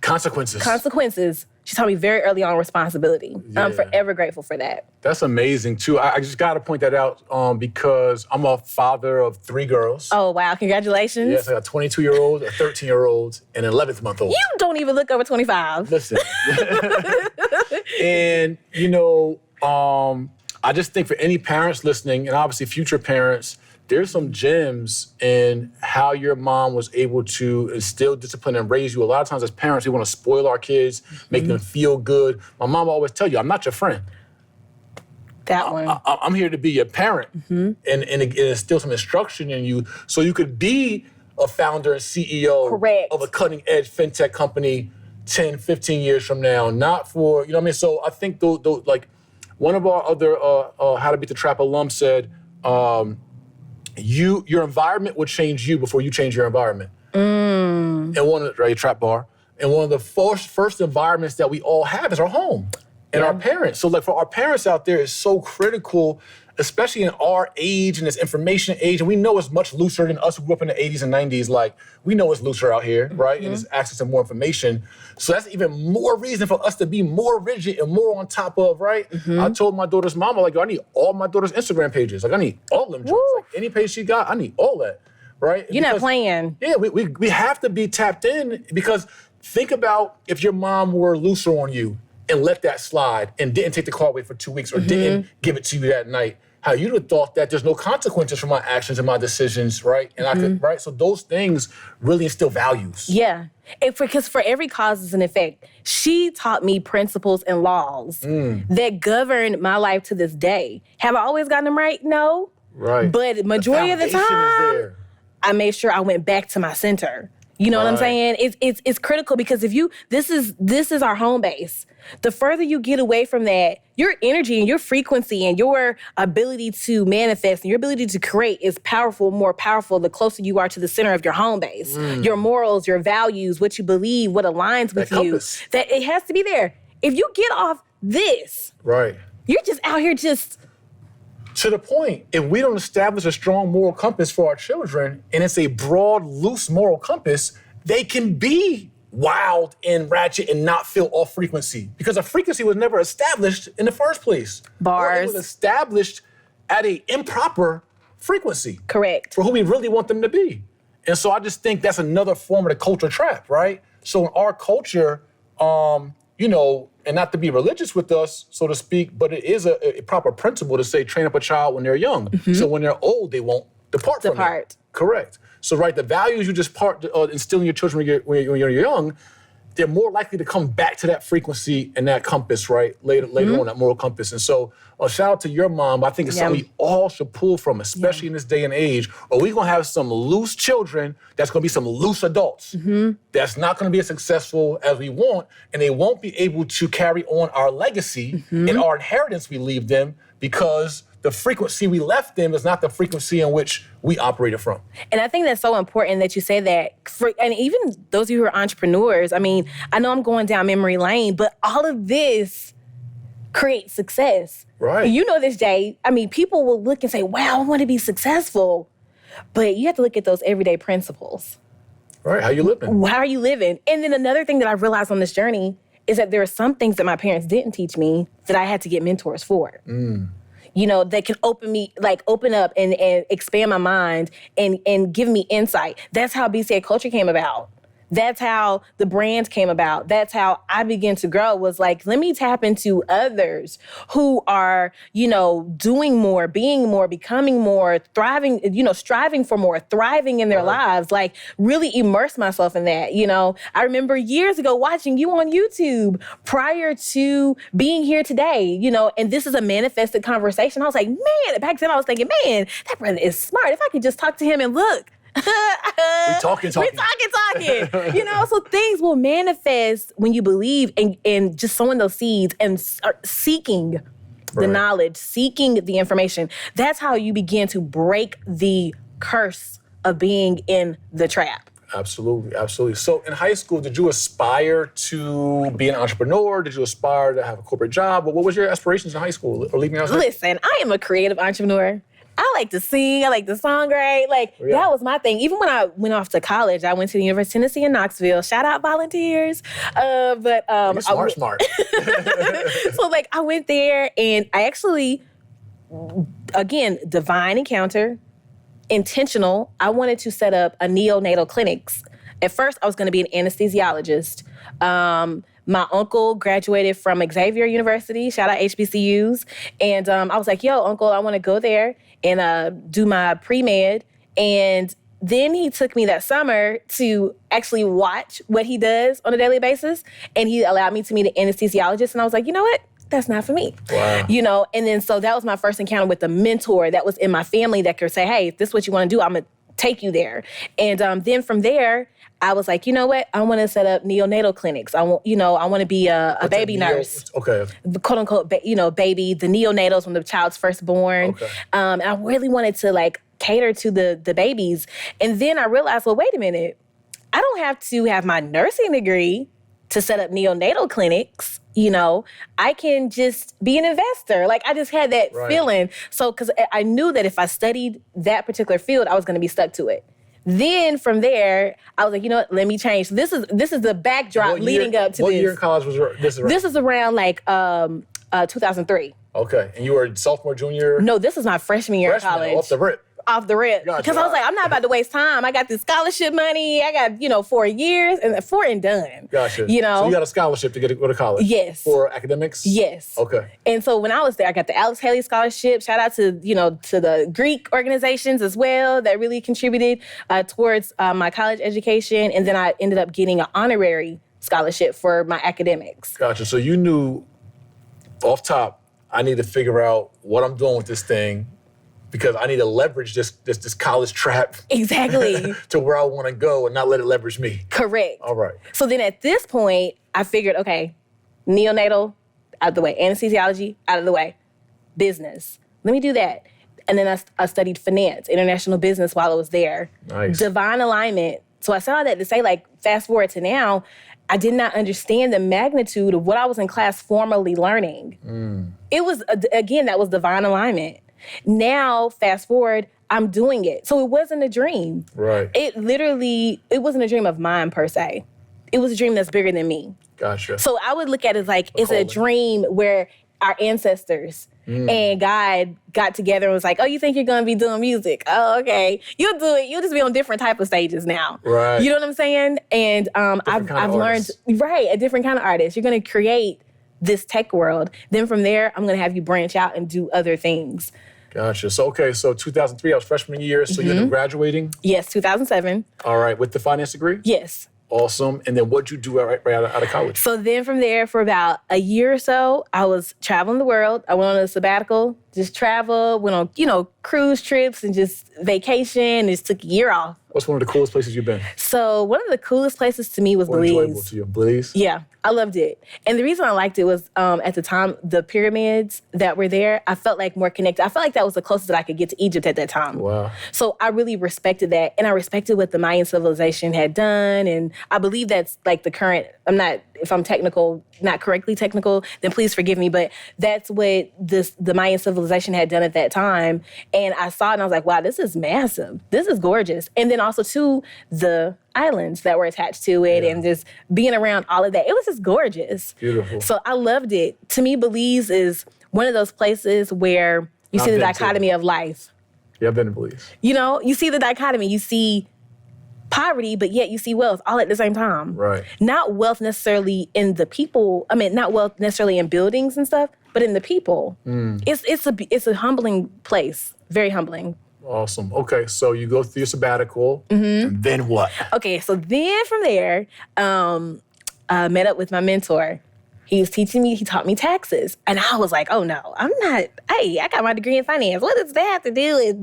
S1: Consequences. She taught me very early on responsibility. Yeah. I'm forever grateful for that.
S2: That's amazing, too. I just got to point that out because I'm a father of 3 girls.
S1: Oh, wow. Congratulations.
S2: Yes, I got a 22-year-old, a 13-year-old, and an 11th-month-old.
S1: You don't even look over 25.
S2: Listen. And, I just think for any parents listening, and obviously future parents, there's some gems in how your mom was able to instill discipline and raise you. A lot of times as parents, we want to spoil our kids, make them feel good. My mom will always tell you, I'm not your friend. I'm here to be your parent and instill some instruction in you so you could be a founder and CEO of a cutting edge fintech company 10, 15 years from now. Not for, you know what I mean? So I think like one of our other How to Beat the Trap alums said, your environment will change you before you change your environment. And trap bar. And one of the first environments that we all have is our home and our parents. So like for our parents out there, it's so critical, especially in our age and this information age. And we know it's much looser than us who grew up in the 80s and 90s. Like we know it's looser out here, right? And it's access to more information. So that's even more reason for us to be more rigid and more on top of, right? I told my daughter's mama, like, I need all my daughter's Instagram pages. Like I need all of them. Like any page she got, I need all that, right?
S1: You're not playing.
S2: Yeah, we have to be tapped in because think about if your mom were looser on you and let that slide and didn't take the car away for 2 weeks or didn't give it to you that night. how you'd have thought that there's no consequences for my actions and my decisions, right? And I could, right? So those things really instill values.
S1: Yeah. Because for every cause is an effect. She taught me principles and laws that govern my life to this day. Have I always gotten them right? No.
S2: Right.
S1: But majority of the time, I made sure I went back to my center. You know what I'm saying? It's critical because if you, this is our home base. The further you get away from that, your energy and your frequency and your ability to manifest and your ability to create is more powerful the closer you are to the center of your home base. Your morals, your values, what you believe, what aligns with you. That it has to be there. If you get off this, you're just out here just...
S2: To the point, if we don't establish a strong moral compass for our children, and it's a broad, loose moral compass, they can be wild and ratchet and not feel off frequency because a frequency was never established in the first place. Or it was established at an improper frequency.
S1: Correct.
S2: For who we really want them to be. And so I just think that's another form of the culture trap, right? So in our culture, you know, and not to be religious with us, so to speak, but it is a proper principle to say train up a child when they're young. So when they're old, they won't depart from it. Correct. So, right, the values you just instill in your children when you're young, they're more likely to come back to that frequency and that compass, right, later on, that moral compass. And so, a shout out to your mom. I think it's something we all should pull from, especially in this day and age, or we're going to have some loose children that's going to be some loose adults that's not going to be as successful as we want, and they won't be able to carry on our legacy and our inheritance we leave them because the frequency we left them is not the frequency in which we operated from.
S1: And I think that's so important that you say that. And even those of you who are entrepreneurs, I mean, I know I'm going down memory lane, but all of this creates success.
S2: Right.
S1: You know this, Jay. I mean, people will look and say, wow, I want to be successful. But you have to look at those everyday principles.
S2: Right, how you living?
S1: How are you living? And then another thing that I realized on this journey is that there are some things that my parents didn't teach me that I had to get mentors for. You know, that can open up and expand my mind and give me insight. That's how BCA Culture came about. That's how the brand came about. That's how I began to grow, was like, let me tap into others who are, you know, doing more, being more, becoming more, thriving, you know, striving for more, thriving in their lives, like really immerse myself in that. You know, I remember years ago watching you on YouTube prior to being here today, you know, and this is a manifested conversation. I was like, man, back then I was thinking, man, that brother is smart. If I could just talk to him and look.
S2: We talking.
S1: You know, so things will manifest when you believe and just sowing those seeds and seeking the knowledge, seeking the information. That's how you begin to break the curse of being in the trap.
S2: Absolutely, absolutely. So in high school, did you aspire to be an entrepreneur? Did you aspire to have a corporate job? What was your aspirations in high school? Or leave me out.
S1: Listen, I am a creative entrepreneur. I like to sing. I like to songwrite. Like, that was my thing. Even when I went off to college, I went to the University of Tennessee in Knoxville. Shout out volunteers.
S2: You're smart.
S1: So, like, I went there and I actually, again, divine encounter, intentional. I wanted to set up a neonatal clinics. At first, I was going to be an anesthesiologist. My uncle graduated from Xavier University, shout out HBCUs. And I was like, yo, uncle, I want to go there and do my pre-med. And then he took me that summer to actually watch what he does on a daily basis. And he allowed me to meet an anesthesiologist. And I was like, you know what? That's not for me.
S2: Wow.
S1: You know, and then so that was my first encounter with a mentor that was in my family that could say, hey, if this is what you want to do, I'm going to take you there. And then from there, I was like, you know what? I want to set up neonatal clinics. I want to be a baby nurse.
S2: Okay.
S1: Quote unquote, baby, the neonatals when the child's first born.
S2: Okay.
S1: And I really wanted to like cater to the babies. And then I realized, well, wait a minute. I don't have to have my nursing degree to set up neonatal clinics. You know, I can just be an investor. Like, I just had that feeling. So, because I knew that if I studied that particular field, I was going to be stuck to it. Then from there, I was like, you know what, let me change. This is the backdrop leading up to this.
S2: What year in college was this around?
S1: This is around like 2003.
S2: Okay. And you were sophomore, junior?
S1: No, this is my freshman year in college.
S2: Off the rip.
S1: off the rip.
S2: Gotcha.
S1: Because I was like, I'm not about to waste time. I got this scholarship money. I got, 4 years and 4 and done.
S2: Gotcha.
S1: So
S2: you got a scholarship to go to college?
S1: Yes.
S2: For academics?
S1: Yes.
S2: Okay.
S1: And so when I was there, I got the Alex Haley Scholarship. Shout out to, to the Greek organizations as well that really contributed towards my college education. And then I ended up getting an honorary scholarship for my academics.
S2: Gotcha. So you knew off top, I need to figure out what I'm doing with this thing because I need to leverage this college trap.
S1: Exactly.
S2: To where I want to go and not let it leverage me.
S1: Correct.
S2: All right.
S1: So then at this point, I figured, okay, neonatal, out of the way. Anesthesiology, out of the way. Business. Let me do that. And then I studied finance, international business while I was there.
S2: Nice.
S1: Divine alignment. So I said all that to say, fast forward to now, I did not understand the magnitude of what I was in class formally learning. It was, again, that was divine alignment. Now, fast forward, I'm doing it. So it wasn't a dream.
S2: Right.
S1: It wasn't a dream of mine per se. It was a dream that's bigger than me.
S2: Gotcha.
S1: So I would look at it as it's a dream where our ancestors and God got together and was like, oh, you think you're going to be doing music? Oh, okay. You'll do it. You'll just be on different type of stages now.
S2: Right.
S1: You know what I'm saying? And I've learned, a different kind of artist. You're going to create this tech world. Then from there, I'm going to have you branch out and do other things.
S2: Gotcha. So 2003, I was freshman year. So you ended up graduating?
S1: Yes, 2007.
S2: All right. With the finance degree?
S1: Yes.
S2: Awesome. And then what'd you do right out of college?
S1: So then from there, for about a year or so, I was traveling the world. I went on a sabbatical, just travel, went on, cruise trips and just vacation, just took a year off.
S2: What's one of the coolest places you've been?
S1: So one of the coolest places to me was Belize.
S2: Enjoyable to you? Belize?
S1: Yeah, I loved it. And the reason I liked it was at the time, the pyramids that were there, I felt like more connected. I felt like that was the closest that I could get to Egypt at that time.
S2: Wow.
S1: So I really respected that. And I respected what the Mayan civilization had done. And I believe that's the current, if I'm not correctly technical, then please forgive me. But that's what the Mayan civilization had done at that time. And I saw it and I was like, wow, this is massive. This is gorgeous. And then also too, the islands that were attached to it and just being around all of that. It was just gorgeous.
S2: Beautiful.
S1: So I loved it. To me, Belize is one of those places where you see the dichotomy of life.
S2: Yeah, I've been to Belize.
S1: You see the dichotomy. You see poverty, but yet you see wealth all at the same time.
S2: Right.
S1: Not wealth necessarily in the people. Not wealth necessarily in buildings and stuff, but in the people. It's a humbling place. Very humbling.
S2: Awesome. Okay, so you go through your sabbatical, and then what?
S1: Okay, so then from there, I met up with my mentor. He was teaching me, he taught me taxes. And I was like, oh no, I got my degree in finance. What does that have to do with,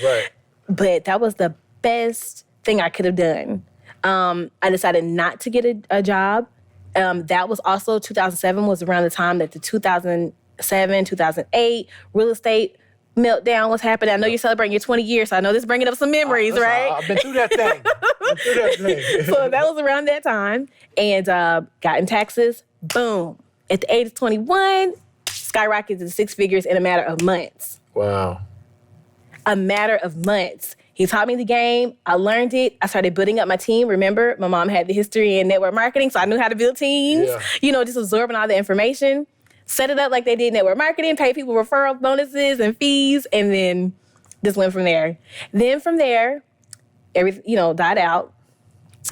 S2: Right.
S1: But that was the best thing I could have done. I decided not to get a job. That was also 2007 was around the time that the 2007, 2008 real estate meltdown was happening. I know you're celebrating your 20 years, so I know this is bringing up some memories, right?
S2: I've been through that thing.
S1: So that was around that time. And got in taxes, boom. At the age of 21, skyrocketed to 6 figures in a matter of months.
S2: Wow.
S1: A matter of months. He taught me the game. I learned it. I started building up my team. Remember, my mom had the history in network marketing, so I knew how to build teams. Yeah. Just absorbing all the information. Set it up like they did network marketing, pay people referral bonuses and fees, and then just went from there. Then from there, everything, died out.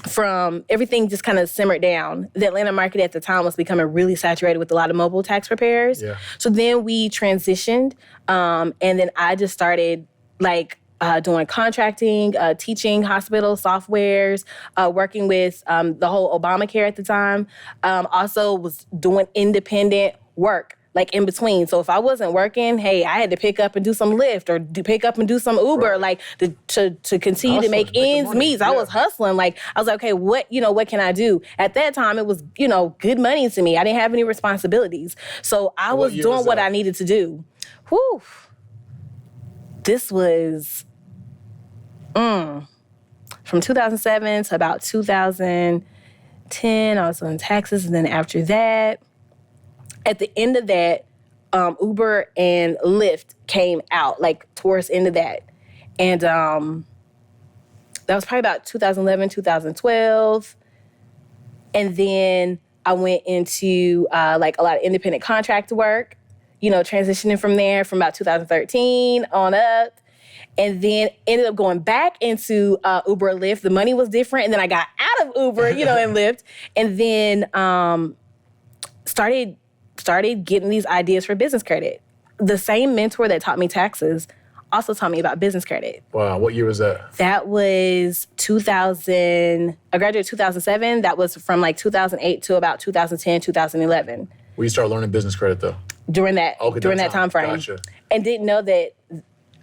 S1: From everything just kind of simmered down. The Atlanta market at the time was becoming really saturated with a lot of mobile tax preparers. Yeah. So then we transitioned, and then I just started doing contracting, teaching hospital softwares, working with the whole Obamacare at the time. Also was doing independent work, in between. So if I wasn't working, hey, I had to pick up and do some Lyft or pick up and do some Uber, to continue to make ends meet. I was hustling. I was like, okay, what can I do? At that time, it was, good money to me. I didn't have any responsibilities. So I was doing what I needed to do. Whew. This was from 2007 to about 2010. I was on taxes, and then after that, at the end of that, Uber and Lyft came out, towards the end of that. And that was probably about 2011, 2012. And then I went into, a lot of independent contract work, transitioning from there from about 2013 on up. and then ended up going back into Uber or Lyft. The money was different, and then I got out of Uber, and Lyft, and then started getting these ideas for business credit. The same mentor that taught me taxes also taught me about business credit.
S2: Wow, what year was that?
S1: That was 2000. I graduated 2007. That was from like 2008 to about 2010, 2011.
S2: When you started learning business credit, though?
S1: During that time frame.
S2: Gotcha.
S1: And didn't know that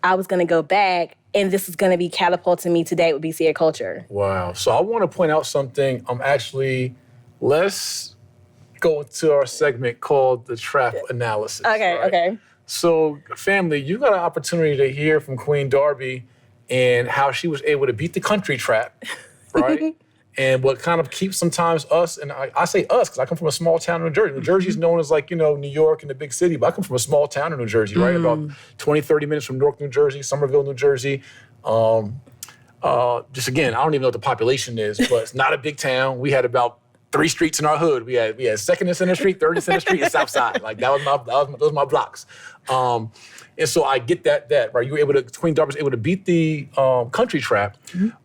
S1: I was going to go back, and this is going to be catapulting me today with BCA Culture.
S2: Wow. So I want to point out something. Let's go into our segment called the trap analysis.
S1: Okay.
S2: So, family, you got an opportunity to hear from Queen Darby and how she was able to beat the country trap, right? And what kind of keeps sometimes us, and I say us because I come from a small town in New Jersey. New Jersey is known as like, New York and the big city, but I come from a small town in New Jersey, right? About 20, 30 minutes from Newark, New Jersey, Somerville, New Jersey. Just again, I don't even know what the population is, but it's not a big town. We had about 3 streets in our hood. We had 2nd and Center Street, 3rd and Center Street, and South Side. Like those were my blocks. And so I get that, right? Queen Darby was able to beat the country trap,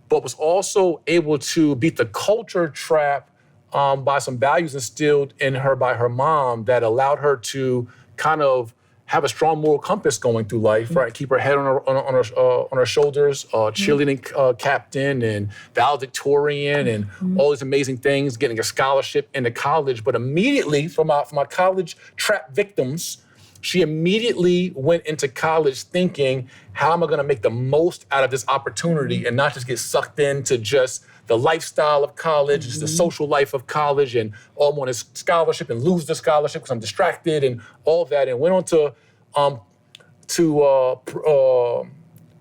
S2: but was also able to beat the culture trap by some values instilled in her by her mom that allowed her to kind of have a strong moral compass going through life, right? Keep her head on her shoulders, cheerleading captain and valedictorian and all these amazing things, getting a scholarship into college. But immediately, for my college trap victims, she immediately went into college thinking, how am I going to make the most out of this opportunity and not just get sucked into just the lifestyle of college, just the social life of college, and all I want is scholarship and lose the scholarship because I'm distracted and all of that, and went on to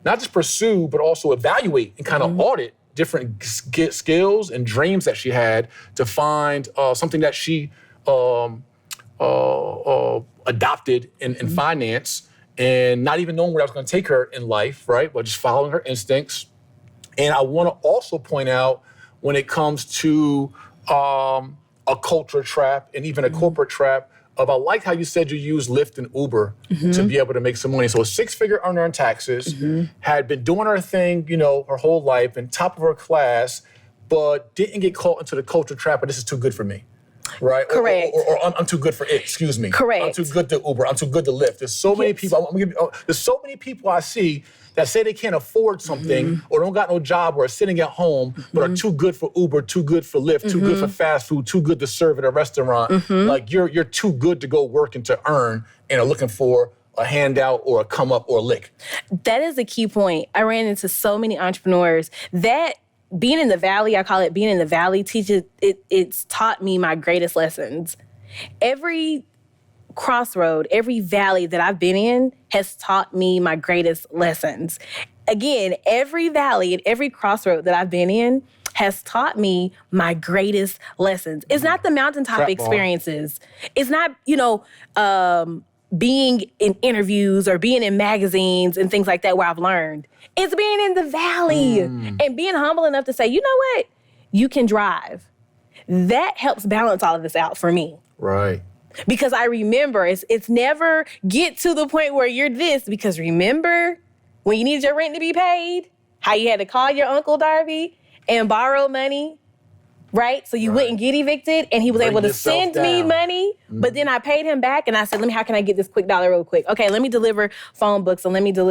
S2: not just pursue, but also evaluate and kind of audit different skills and dreams that she had to find something that she adopted in finance, and not even knowing where I was going to take her in life, right? But just following her instincts. And I want to also point out when it comes to a culture trap and even a corporate trap, I like how you said you use Lyft and Uber to be able to make some money. So a 6-figure earner in taxes, had been doing her thing, her whole life and top of her class, but didn't get caught into the culture trap, but this is too good for me. Right?
S1: Correct.
S2: Or I'm too good for it, excuse me.
S1: Correct.
S2: I'm too good to Uber, I'm too good to Lyft. There's so many people, there's so many people I see that say they can't afford something or don't got no job or are sitting at home, but are too good for Uber, too good for Lyft, too good for fast food, too good to serve at a restaurant. Like you're too good to go work and to earn and are looking for a handout or a come up or a lick.
S1: That is a key point. I ran into so many entrepreneurs that being in the valley, I call it being in the valley, it's taught me my greatest lessons. Every crossroad, every valley that I've been in has taught me my greatest lessons. Again, every valley and every crossroad that I've been in has taught me my greatest lessons. It's not the mountaintop experiences. It's not, being in interviews or being in magazines and things like that where I've learned. It's being in the valley and being humble enough to say, you know what? You can drive. That helps balance all of this out for me.
S2: Right.
S1: Because I remember it's never get to the point where you're this, because remember when you needed your rent to be paid, how you had to call your Uncle Darby and borrow money, right? So you wouldn't get evicted, and he was able to send me money, but then I paid him back, and I said, how can I get this quick dollar real quick? Okay, let me deliver phone books, and let me do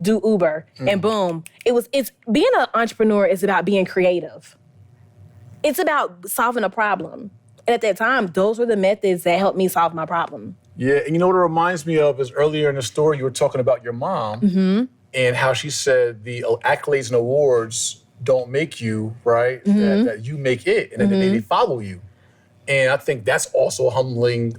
S1: Uber, and boom. It's being an entrepreneur is about being creative. It's about solving a problem. And at that time, those were the methods that helped me solve my problem.
S2: Yeah, and you know what it reminds me of is earlier in the story, you were talking about your mom and how she said the accolades and awards don't make you, right? That you make it, and then they follow you. And I think that's also a humbling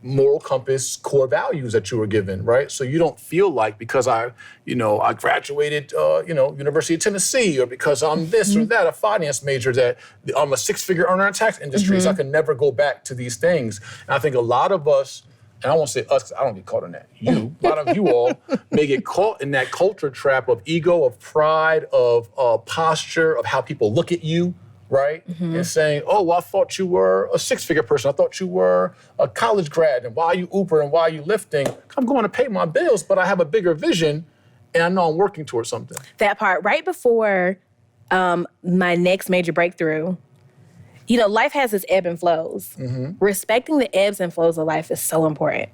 S2: moral compass, core values that you were given, right? So you don't feel like because I graduated, University of Tennessee, or because I'm this or that, a finance major, that I'm a 6-figure earner in the tax industry, so I can never go back to these things. And I think a lot of us, and I won't say us, 'cause I don't get caught in that. A lot of you all may get caught in that culture trap of ego, of pride, of posture, of how people look at you, right? And saying, oh, well, I thought you were a six-figure person. I thought you were a college grad. And why are you Uber and why are you lifting? I'm going to pay my bills, but I have a bigger vision and I know I'm working towards something.
S1: That part, right before my next major breakthrough, you know, life has its ebb and flows. Respecting the ebbs and flows of life is so important.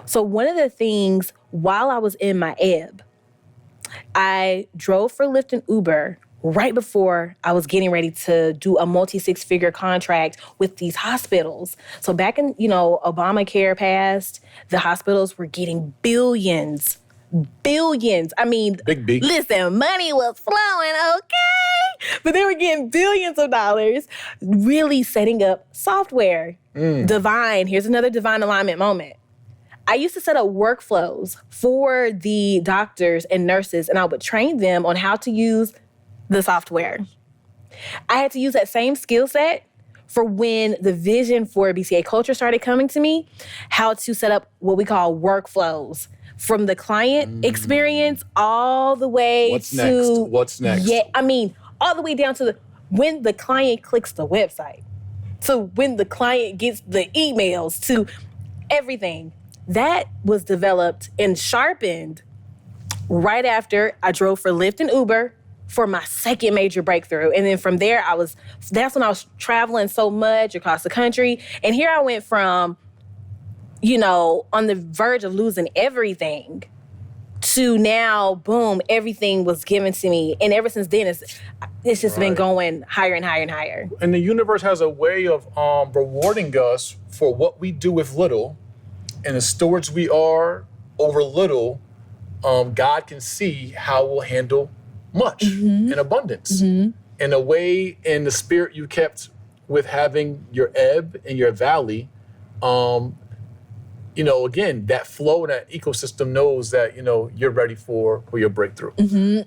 S1: So one of the things while I was in my ebb, I drove for Lyft and Uber right before I was getting ready to do a multi-six-figure contract with these hospitals. So back in, you know, Obamacare passed, the hospitals were getting billions. I mean,
S2: Big B.
S1: Listen, money was flowing, okay? But they were getting billions of dollars, really setting up software. Divine, here's another divine alignment moment. I used to set up workflows for the doctors and nurses, and I would train them on how to use the software. I had to use that same skill set for when the vision for BCA Culture started coming to me, how to set up what we call workflows from the client experience all the way
S2: What's next?
S1: Yeah, I mean, all the way down to when the client clicks the website, to when the client gets the emails, to everything. That was developed and sharpened right after I drove for Lyft and Uber for my second major breakthrough. And then from there, that's when I was traveling so much across the country. And here I went from, you know, on the verge of losing everything to now, boom, everything was given to me. And ever since then, it's just been going higher and higher and higher.
S2: And the universe has a way of rewarding us for what we do with little. And the stewards we are over little, God can see how we'll handle much in abundance. In a way, in the spirit you kept with having your ebb and your valley, you know, again, that flow and that ecosystem knows that, you know, you're ready for your breakthrough.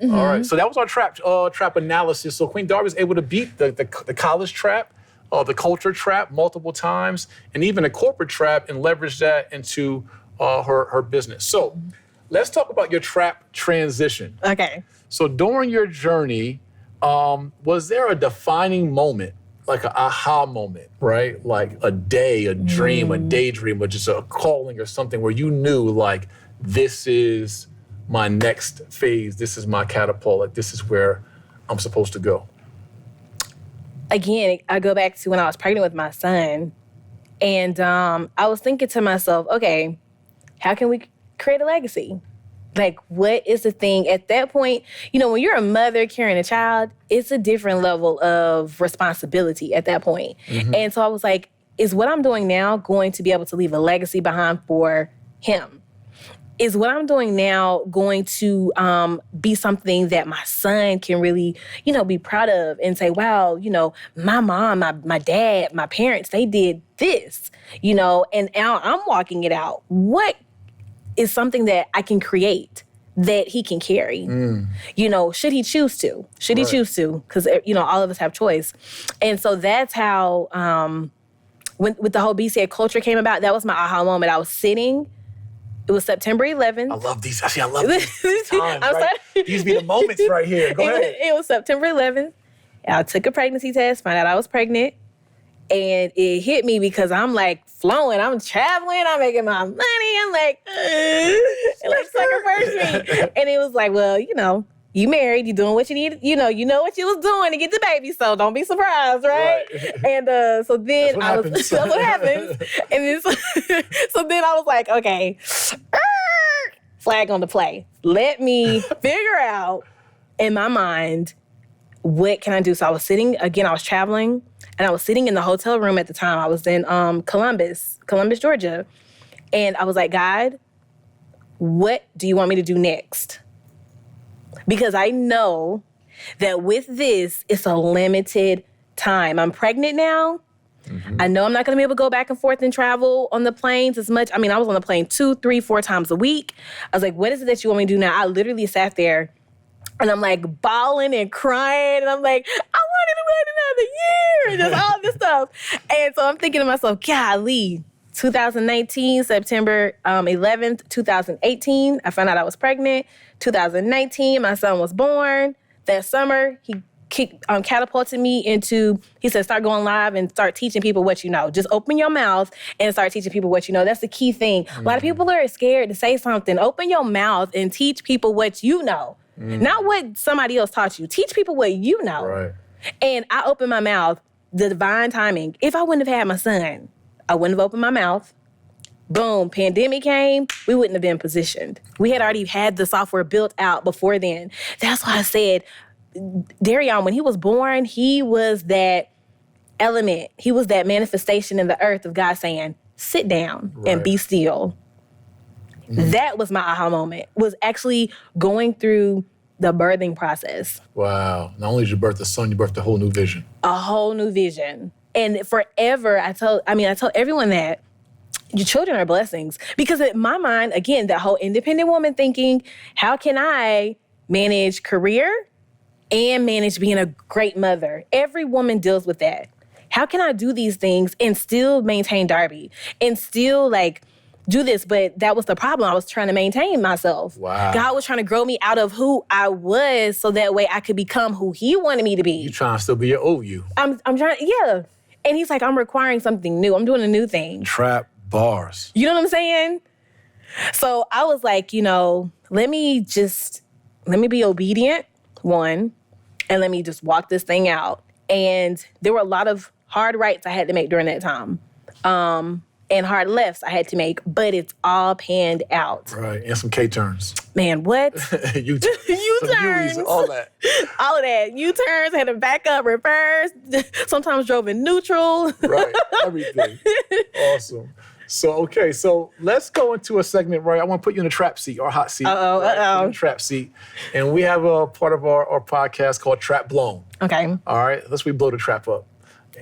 S2: All right, so that was our trap analysis. So Queen Darby was able to beat the college trap, the culture trap multiple times, and even a corporate trap, and leverage that into her business. So let's talk about your trap transition.
S1: Okay.
S2: So during your journey, was there a defining moment, like an aha moment, right? Like a day, a dream, a daydream, or just a calling or something where you knew, like, this is my next phase, this is my catapult, like, this is where I'm supposed to go?
S1: Again, I go back to when I was pregnant with my son, and I was thinking to myself, okay, how can we create a legacy? Like, what is the thing at that point? You know, when you're a mother carrying a child, it's a different level of responsibility at that point. And so I was like, is what I'm doing now going to be able to leave a legacy behind for him? Is what I'm doing now going to be something that my son can really, you know, be proud of and say, wow, you know, my mom, my dad, my parents, they did this, you know, and now I'm walking it out. What is something that I can create that he can carry? You know, should he choose to? Should he choose to? Because, you know, all of us have choice. And so that's how, with the whole BCA culture came about, that was my aha moment. I was sitting. It was September 11th.
S2: I love these. I love these times,
S1: I'm
S2: right?
S1: sorry.
S2: These be the moments right here. Go ahead.
S1: It was September 11th. I took a pregnancy test, found out I was pregnant. And it hit me because I'm like flowing. I'm traveling. I'm making my money. I'm like, it like sucker punched me. And it was like, well, you know, you married. You doing what you need. You know what you was doing to get the baby. So don't be surprised, right? And so then that's what happens. And then, so then I was like, okay, flag on the play. Let me figure out in my mind, what can I do? So I was sitting, again, I was traveling, and I was sitting in the hotel room at the time. I was in Columbus, Georgia. And I was like, God, what do you want me to do next? Because I know that with this, it's a limited time. I'm pregnant now. I know I'm not going to be able to go back and forth and travel on the planes as much. I mean, I was on the plane 2, 3, 4 times a week. I was like, what is it that you want me to do now? I literally sat there and I'm like bawling and crying. And I'm like, I wanted to wait another year and just all this stuff. And so I'm thinking to myself, golly, 2019, September 11th, 2018, I found out I was pregnant. 2019, my son was born. That summer, he catapulted me into, he said, start going live and start teaching people what you know. Just open your mouth and start teaching people what you know. That's the key thing. A lot of people are scared to say something. Open your mouth and teach people what you know. Not what somebody else taught you. Teach people what you know.
S2: Right.
S1: And I opened my mouth, the divine timing. If I wouldn't have had my son, I wouldn't have opened my mouth. Boom, pandemic came, we wouldn't have been positioned. We had already had the software built out before then. That's why I said, Darion, when he was born, he was that element. He was that manifestation in the earth of God saying, sit down and be still. That was my aha moment, was actually going through the birthing process.
S2: Wow. Not only did you birth the son, you birthed a whole new vision.
S1: A whole new vision. And forever, I tell everyone that your children are blessings. Because in my mind, again, that whole independent woman thinking, how can I manage career and manage being a great mother? Every woman deals with that. How can I do these things and still maintain Darbi and still do this? But that was the problem. I was trying to maintain myself.
S2: Wow.
S1: God was trying to grow me out of who I was so that way I could become who he wanted me to be.
S2: You trying to still be your old you.
S1: I'm trying, yeah. And he's like, I'm requiring something new. I'm doing a new thing.
S2: Trap bars.
S1: You know what I'm saying? So I was like, let me be obedient, one, and let me just walk this thing out. And there were a lot of hard rights I had to make during that time. And hard lefts I had to make, but it's all panned out.
S2: Right, and some K-turns.
S1: Man, what?
S2: U-turns. All that.
S1: All of that. U-turns, had to back up, reverse, sometimes drove in neutral.
S2: Right, everything. Awesome. So let's go into a segment, right? I want to put you in a trap seat or hot seat. In a trap seat. And we have a part of our podcast called Trap Blown.
S1: Okay.
S2: All right, let's blow the trap up.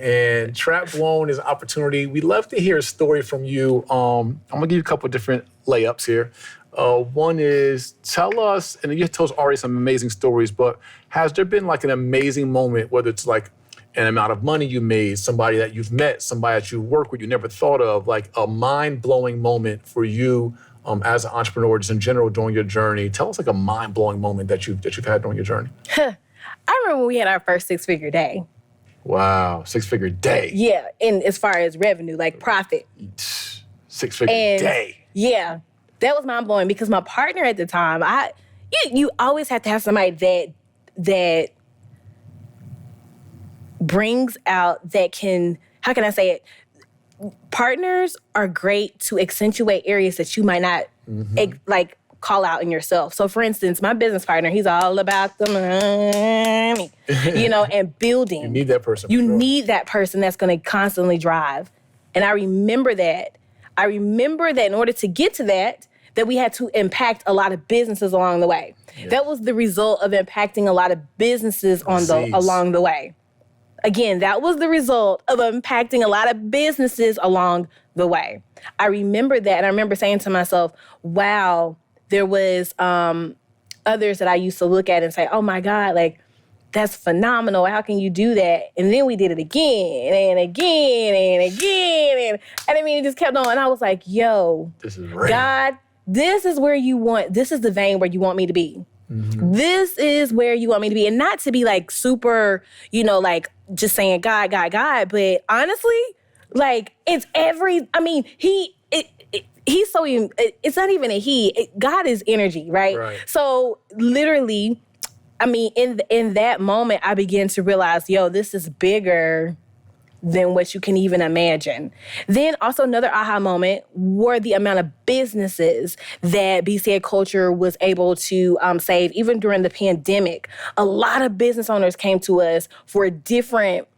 S2: And Trap Blown is an opportunity. We'd love to hear a story from you. I'm going to give you a couple of different layups here. One is, tell us, and you told us already some amazing stories, but has there been an amazing moment, whether it's an amount of money you made, somebody that you've met, somebody that you work with you never thought of, a mind-blowing moment for you as an entrepreneur, just in general during your journey? Tell us a mind-blowing moment that you've had during your journey.
S1: I remember when we had our first six-figure day.
S2: Wow, six-figure day.
S1: Yeah, and as far as revenue, profit.
S2: Six-figure day.
S1: Yeah, that was mind-blowing because my partner at the time, you always have to have somebody that brings out, that can, how can I say it? Partners are great to accentuate areas that you might not call out in yourself. So for instance, my business partner, he's all about the money, and building.
S2: You need that person.
S1: You need that person that's going to constantly drive. And I remember that. In order to get to that we had to impact a lot of businesses along the way. Yeah. That was the result of impacting a lot of businesses along the way. Again, that was the result of impacting a lot of businesses along the way. I remember that, and I remember saying to myself, wow, there was others that I used to look at and say, oh my God, that's phenomenal. How can you do that? And then we did it again and again and again. And I mean, it just kept on. And I was like, yo,
S2: this is real.
S1: God, this is the vein where you want me to be. Mm-hmm. This is where you want me to be. And not to be super, just saying God, but honestly, it's he's so, it's not even a he, God is energy, right? So literally, in that moment, I began to realize, this is bigger than what you can even imagine. Then also another aha moment were the amount of businesses that BCA Culture was able to save. Even during the pandemic, a lot of business owners came to us for different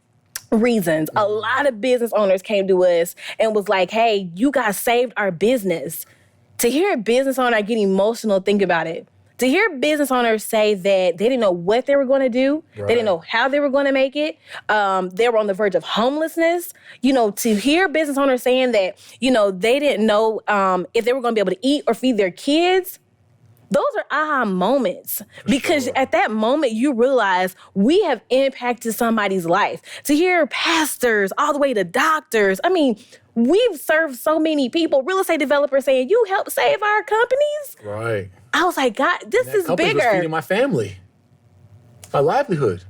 S1: reasons. A lot of business owners came to us and was like, hey, you guys saved our business. To hear a business owner get emotional, think about it. To hear business owners say that they didn't know what they were going to do, They didn't know how they were going to make it, they were on the verge of homelessness, to hear business owners saying that, they didn't know if they were going to be able to eat or feed their kids, those are aha moments. Because at that moment, you realize we have impacted somebody's life. To hear pastors all the way to doctors, we've served so many people, real estate developers saying, you helped save our companies?
S2: Right.
S1: I was like, God, this is bigger.
S2: Was feeding my family, my livelihood.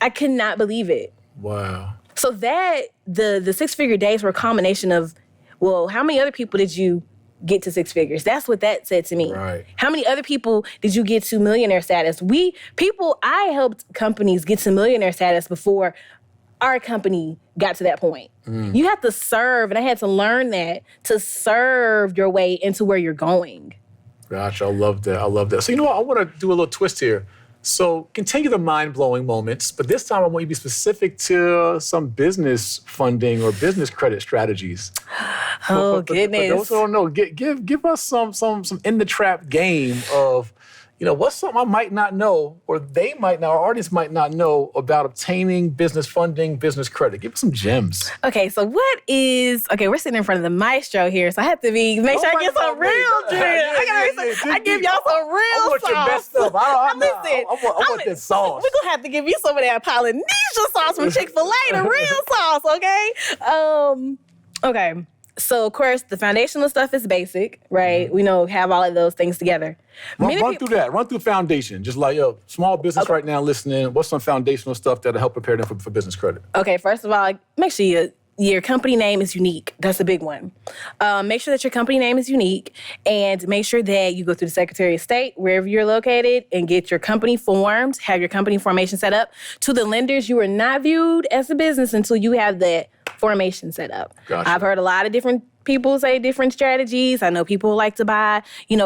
S1: I could not believe it.
S2: Wow.
S1: So that, the six-figure days were a combination of, well, how many other people did you get to six figures? That's what that said to me.
S2: Right.
S1: How many other people did you get to millionaire status? I helped companies get to millionaire status before our company got to that point. You have to serve, and I had to learn that, to serve your way into where you're going.
S2: Gotcha, I love that. So you know what, I want to do a little twist here. So continue the mind-blowing moments, but this time I want you to be specific to some business funding or business credit strategies.
S1: Goodness.
S2: For those who don't know, give us some in the trap game of, what's something I might not know, or they might not, or artists might not know about obtaining business funding, business credit. Give us some gems.
S1: Okay, so we're sitting in front of the maestro here, so I have to make sure I get some real gems. I give y'all some real sauce.
S2: Your best stuff. I want that sauce.
S1: We're going to have to give you some of that Polynesian sauce from Chick-fil-A, the real sauce, okay? Okay. So, of course, the foundational stuff is basic, right? We know, have all of those things together.
S2: Run through that. Run through foundation. Just like, small business right now listening, what's some foundational stuff that'll help prepare them for business credit?
S1: Okay, first of all, make sure your company name is unique. That's a big one. Make sure that your company name is unique, and make sure that you go through the Secretary of State, wherever you're located, and get your company formed, have your company formation set up. To the lenders, you are not viewed as a business until you have that formation set up.
S2: Gotcha.
S1: I've heard a lot of different people say different strategies. I know people like to buy,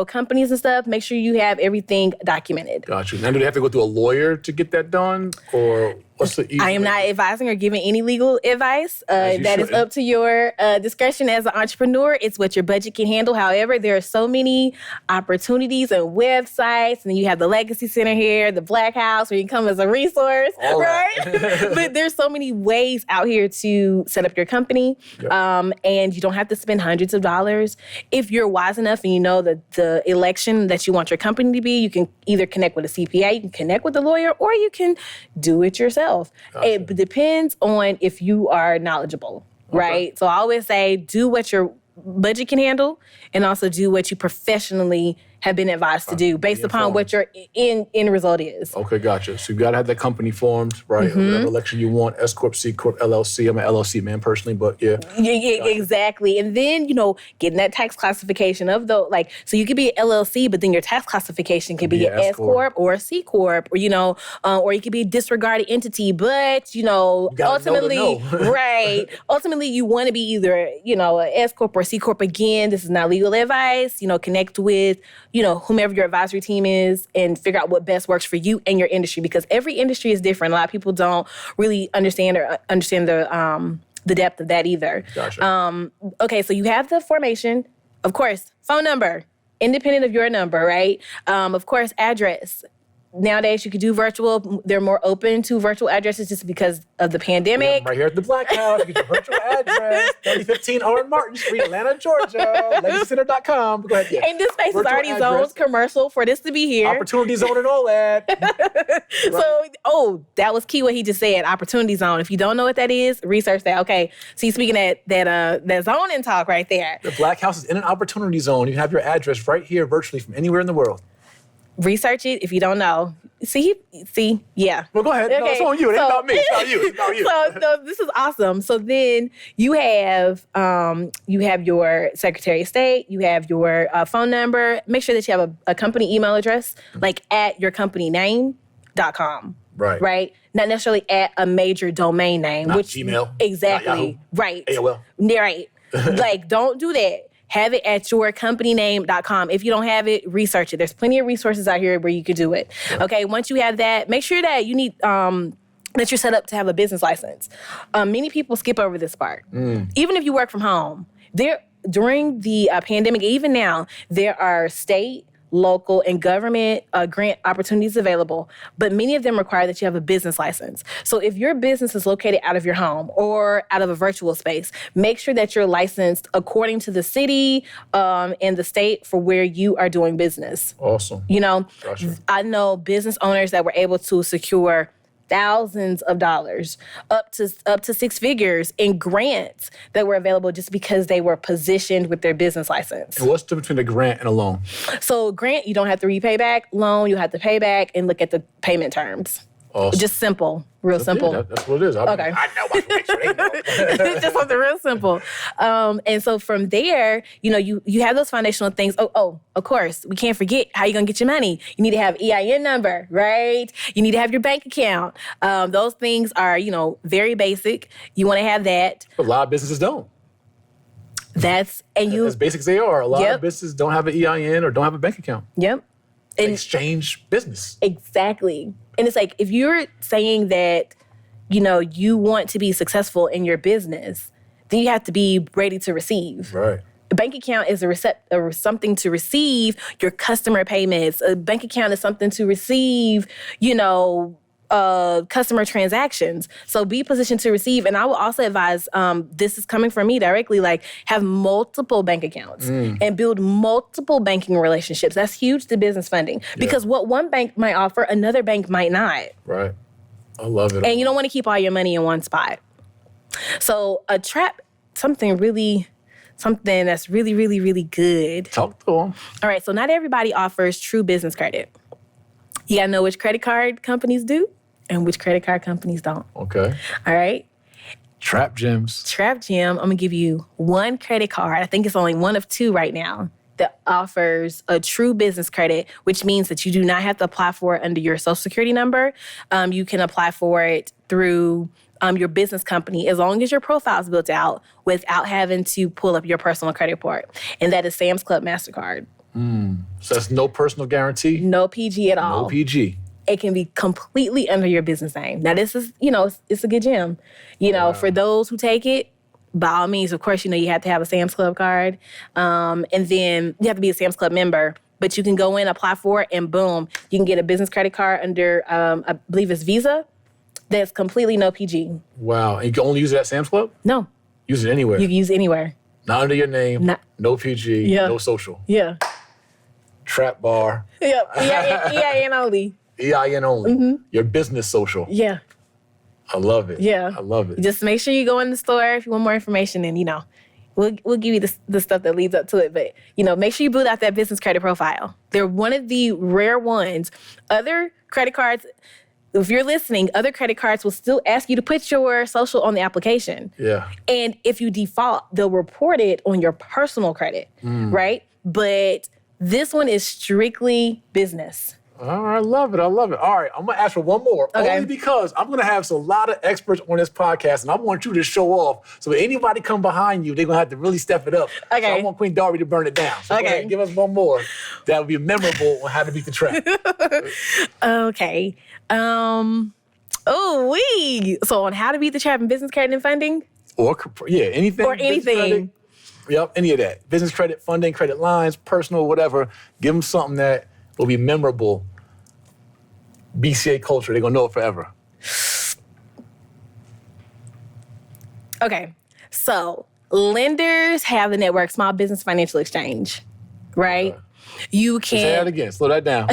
S1: companies and stuff. Make sure you have everything documented.
S2: Gotcha. Now, do they have to go through a lawyer to get that done, or what's the easy
S1: I am not advising or giving any legal advice. That is up to your discretion as an entrepreneur. It's what your budget can handle. However, there are so many opportunities and websites, and then you have the Legacy Center here, the Black House, where you come as a resource, right? But there's so many ways out here to set up your company, and you don't have to spend hundreds of dollars. If you're wise enough and you know that the election that you want your company to be, you can either connect with a CPA, you can connect with a lawyer, or you can do it yourself. Gotcha. It depends on if you are knowledgeable, right? So I always say, do what your budget can handle, and also do what you professionally have been advised to do based upon what your end result is.
S2: Okay, gotcha. So you got to have that company formed, right? Whatever election you want, S Corp, C Corp, LLC. I'm an LLC man personally, but yeah.
S1: Yeah, gotcha. Exactly. And then, getting that tax classification of so you could be an LLC, but then your tax classification could be an S Corp or a C Corp, or you could be a disregarded entity, but, ultimately, right. Ultimately, you want to be either, a S Corp or C Corp. Again, this is not legal advice. Connect with, whomever your advisory team is, and figure out what best works for you and your industry, because every industry is different. A lot of people don't really understand the depth of that either.
S2: Gotcha.
S1: Okay, so you have the formation, of course, phone number, independent of your number, right? Of course, address. Nowadays, you could do virtual. They're more open to virtual addresses just because of the pandemic.
S2: Yeah, right here at the Black House, you get your virtual address, 3015 Owen Martin Street, Atlanta, Georgia, LegacyCenter.com. Go ahead,
S1: And this space is already zoned commercial for this to be here.
S2: Opportunity zone and all that.
S1: Right. So, that was key what he just said, opportunity zone. If you don't know what that is, research that. Okay, see, speaking of that zoning talk right there.
S2: The Black House is in an opportunity zone. You can have your address right here virtually from anywhere in the world.
S1: Research it if you don't know. See, yeah.
S2: Well, go ahead. Okay. No, it's on you. It ain't about me. It's about you. It's about you.
S1: So this is awesome. So then you have your Secretary of State. You have your phone number. Make sure that you have a company email address, like at yourcompanyname.com.
S2: Right.
S1: Right? Not necessarily at a major domain name.
S2: Not
S1: which
S2: Gmail.
S1: Exactly.
S2: Not
S1: right.
S2: AOL.
S1: Right. Don't do that. Have it at yourcompanyname.com. If you don't have it, research it. There's plenty of resources out here where you could do it. Yeah. Okay, once you have that, make sure that you need that you're set up to have a business license. Many people skip over this part. Even if you work from home, during the pandemic, even now, there are state, local, and government grant opportunities available, but many of them require that you have a business license. So if your business is located out of your home or out of a virtual space, make sure that you're licensed according to the city and the state for where you are doing business.
S2: Awesome.
S1: Gotcha. I know business owners that were able to secure thousands of dollars, up to six figures in grants that were available just because they were positioned with their business license.
S2: And what's the difference between a grant and a loan?
S1: So grant, you don't have to repay back. Loan, you have to pay back and look at the payment terms.
S2: Awesome.
S1: Just simple, Real simple.
S2: Yeah, that's what it is.
S1: Okay.
S2: I know. I can make sure they know.
S1: Just something real simple. And so from there, you have those foundational things. Oh, of course, we can't forget how you're going to get your money. You need to have EIN number, right? You need to have your bank account. Those things are, very basic. You want to have that.
S2: A lot of businesses don't.
S1: As
S2: basic as they are, a lot of businesses don't have an EIN or don't have a bank account.
S1: Yep. And
S2: exchange business.
S1: Exactly. And it's like, if you're saying that, you want to be successful in your business, then you have to be ready to receive.
S2: Right.
S1: A bank account is something to receive your customer payments. A bank account is something to receive, customer transactions. So be positioned to receive. And I will also advise, this is coming from me directly, like have multiple bank accounts and build multiple banking relationships. That's huge to business funding because what one bank might offer, another bank might not.
S2: Right. I love it.
S1: And you don't want to keep all your money in one spot. So a trap, something that's really, really, really good.
S2: Talk to them.
S1: All right. So not everybody offers true business credit. You got to know which credit card companies do and which credit card companies don't.
S2: Okay.
S1: All right.
S2: Trap gems.
S1: Trap gem. I'm going to give you one credit card. I think it's only one of two right now that offers a true business credit, which means that you do not have to apply for it under your social security number. You can apply for it through your business company as long as your profile is built out without having to pull up your personal credit report. And that is Sam's Club MasterCard.
S2: So that's no personal guarantee?
S1: No PG at all.
S2: No PG.
S1: It can be completely under your business name. Now, this is, it's a good gem. For those who take it, by all means, of course, you have to have a Sam's Club card. And then you have to be a Sam's Club member. But you can go in, apply for it, and boom, you can get a business credit card under, I believe it's Visa. That's completely no PG.
S2: Wow. And you can only use it at Sam's Club?
S1: No.
S2: Use it anywhere?
S1: You can use it anywhere.
S2: Not under your name, no PG, no social.
S1: Yeah.
S2: Trap bar.
S1: Yep. EIN only.
S2: EIN only. Mm-hmm. Your business social.
S1: Yeah.
S2: I love it.
S1: Yeah.
S2: I love it.
S1: Just make sure you go in the store if you want more information and, we'll give you the stuff that leads up to it. But, make sure you build out that business credit profile. They're one of the rare ones. Other credit cards, if you're listening, other credit cards will still ask you to put your social on the application.
S2: Yeah.
S1: And if you default, they'll report it on your personal credit, right? But this one is strictly business.
S2: All right, I love it. All right, I'm going to ask for one more.
S1: Okay.
S2: Only because I'm going to have a lot of experts on this podcast, and I want you to show off. So if anybody come behind you, they're going to have to really step it up.
S1: Okay.
S2: So I want Queen Darby to burn it down. So go ahead, give us one more that would be memorable on how to beat the trap.
S1: Okay. So on how to beat the trap in business credit and funding?
S2: Anything.
S1: Or anything.
S2: Yep, any of that. Business credit, funding, credit lines, personal, whatever. Give them something that will be memorable. BCA culture, they're going to know it forever.
S1: Okay, so lenders have the network Small Business Financial Exchange, right? You can...
S2: Say that again, slow that down.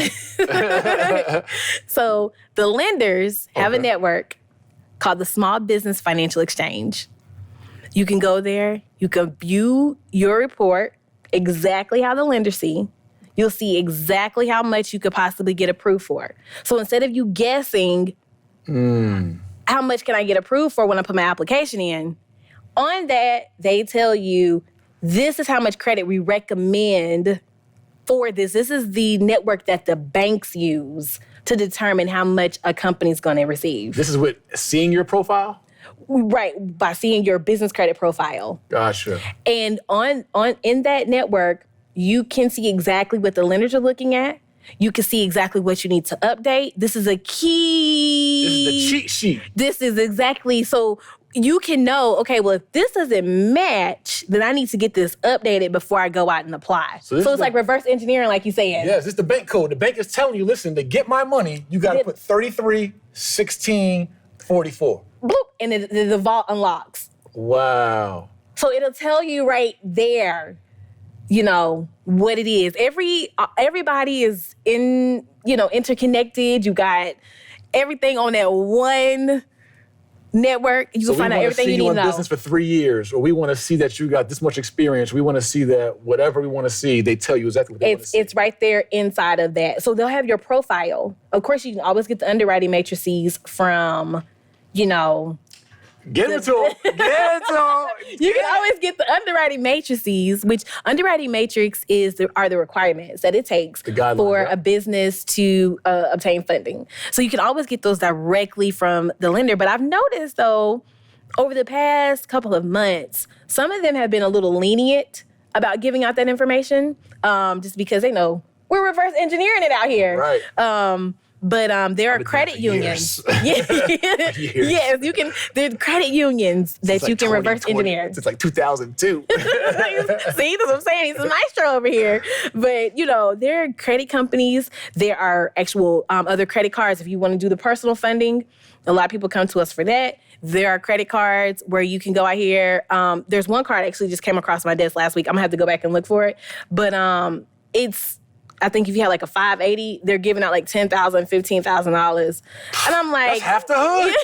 S1: So the lenders have a network called the Small Business Financial Exchange. You can go there, you can view your report exactly how the lender see. You'll see exactly how much you could possibly get approved for. So instead of you guessing, how much can I get approved for when I put my application in, on that, they tell you, this is how much credit we recommend for this. This is the network that the banks use to determine how much a company's going to receive.
S2: This is with seeing your profile?
S1: Right, by seeing your business credit profile.
S2: Gotcha.
S1: And in that network, you can see exactly what the lenders are looking at. You can see exactly what you need to update. This is a key.
S2: This is the cheat sheet.
S1: This is exactly, so you can know, okay, well, if this doesn't match, then I need to get this updated before I go out and apply. So it's like reverse engineering, like you said.
S2: Yes, it's the bank code. The bank is telling you, listen, to get my money, you got to put 33, 16, 44.
S1: Bloop, and the vault unlocks.
S2: Wow.
S1: So it'll tell you right there, what it is. Everybody is interconnected. You got everything on that one network. You can find out everything you need to know.
S2: We want to see you in business for 3 years, or we want to see that you got this much experience. We want to see that whatever we want to see, they tell you exactly what they want to see.
S1: It's right there inside of that. So they'll have your profile. Of course, you can always get the underwriting matrices from
S2: Get into them. Get into them.
S1: You can always get the underwriting matrices, which underwriting matrix are the requirements that it takes for a business to obtain funding. So you can always get those directly from the lender. But I've noticed, though, over the past couple of months, some of them have been a little lenient about giving out that information, just because they know we're reverse engineering it out here.
S2: Right.
S1: But there are credit unions. Yes, you can. There's credit unions that you can reverse engineer.
S2: It's like 2002.
S1: See, that's what I'm saying. He's a maestro over here. But, there are credit companies. There are actual other credit cards. If you want to do the personal funding, a lot of people come to us for that. There are credit cards where you can go out here. There's one card actually just came across my desk last week. I'm going to have to go back and look for it. But I think if you had like a 580, they're giving out like $10,000, $15,000. And I'm like...
S2: That's half the hood.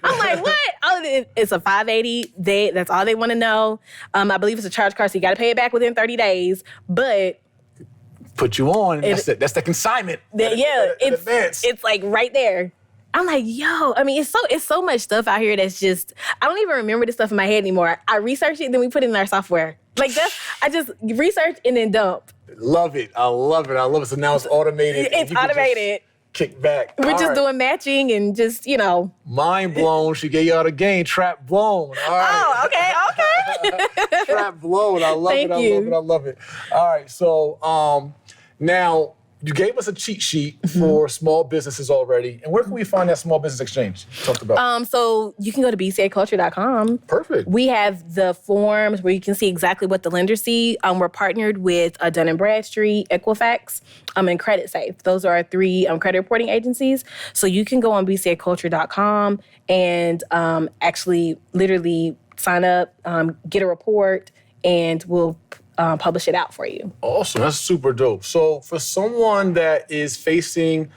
S1: I'm like, what? Oh, it's a 580. That's all they want to know. I believe it's a charge card, so you got to pay it back within 30 days. But...
S2: Put you on. That's the consignment.
S1: It's like right there. I'm like, yo, I mean, it's so much stuff out here that's just... I don't even remember this stuff in my head anymore. I research it, and then we put it in our software. Like, I just research and then dump.
S2: Love it. I love it. So now it's automated.
S1: It's automated.
S2: Kick back.
S1: We're just doing matching and just,
S2: Mind blown. She gave you all the game. Trap blown. All right.
S1: Oh, okay.
S2: Trap blown. I love it. I love it. All right. So now you gave us a cheat sheet for small businesses already. And where can we find that small business exchange you talked about?
S1: So you can go to bcaculture.com.
S2: Perfect.
S1: We have the forms where you can see exactly what the lenders see. We're partnered with Dun & Bradstreet, Equifax, and Credit Safe. Those are our 3 credit reporting agencies. So you can go on bcaculture.com and actually literally sign up, get a report, and we'll publish it out for you.
S2: Awesome. That's super dope. So for someone that is facing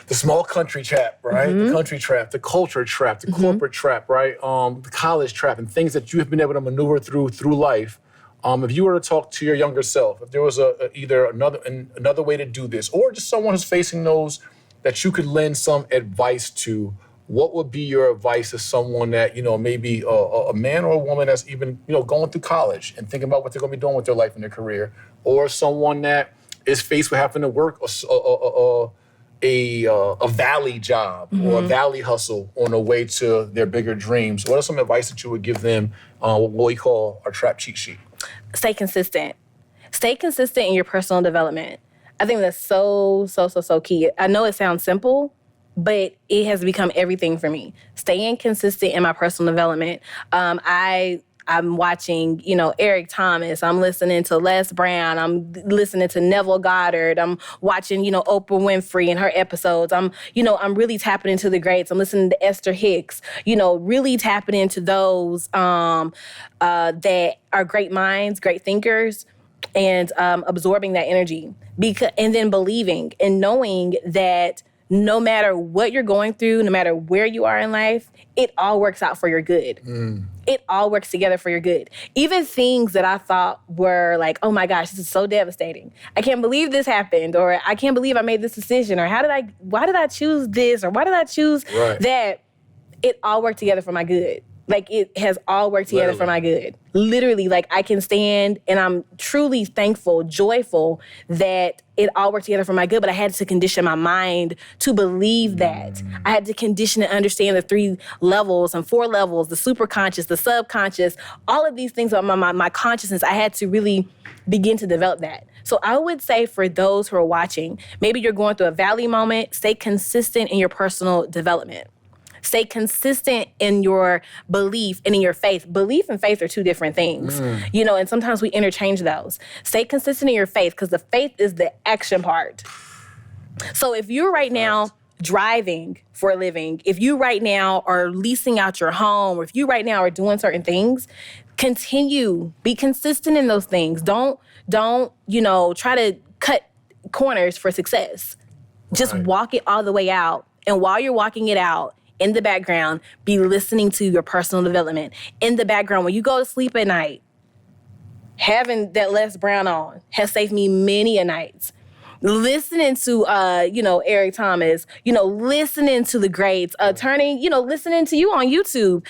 S2: the small country trap, right? The country trap, the culture trap, the corporate trap, right? The college trap, and things that you have been able to maneuver through life. If you were to talk to your younger self, if there was either another way to do this, or just someone who's facing those that you could lend some advice to, what would be your advice to someone that, maybe a man or a woman that's even, going through college and thinking about what they're going to be doing with their life and their career, or someone that is faced with having to work a valley job or a valley hustle on the way to their bigger dreams? What are some advice that you would give them, what we call our trap cheat sheet?
S1: Stay consistent. Stay consistent in your personal development. I think that's so key. I know it sounds simple, but it has become everything for me. Staying consistent in my personal development. I'm watching, Eric Thomas. I'm listening to Les Brown. I'm listening to Neville Goddard. I'm watching, Oprah Winfrey and her episodes. I'm really tapping into the greats. I'm listening to Esther Hicks, really tapping into those that are great minds, great thinkers, and absorbing that energy. And then believing and knowing that no matter what you're going through, no matter where you are in life, it all works out for your good. It all works together for your good. Even things that I thought were like, oh my gosh, this is so devastating. I can't believe this happened, or I can't believe I made this decision, or why did I choose this, or why did I choose that? It all worked together for my good. Like, it has all worked together for my good. Literally, like, I can stand, and I'm truly thankful, joyful that it all worked together for my good, but I had to condition my mind to believe that. I had to condition and understand the 3 levels and 4 levels, the superconscious, the subconscious, all of these things about my consciousness. I had to really begin to develop that. So I would say for those who are watching, maybe you're going through a valley moment, stay consistent in your personal development. Stay consistent in your belief and in your faith. Belief and faith are 2 different things, and sometimes we interchange those. Stay consistent in your faith, because the faith is the action part. So if you're right now driving for a living, if you right now are leasing out your home, or if you right now are doing certain things, be consistent in those things. Don't try to cut corners for success. Just walk it all the way out. And while you're walking it out, in the background, be listening to your personal development. In the background, when you go to sleep at night, having that Les Brown on has saved me many a nights. listening to, Eric Thomas, listening to the greats, listening to you on YouTube.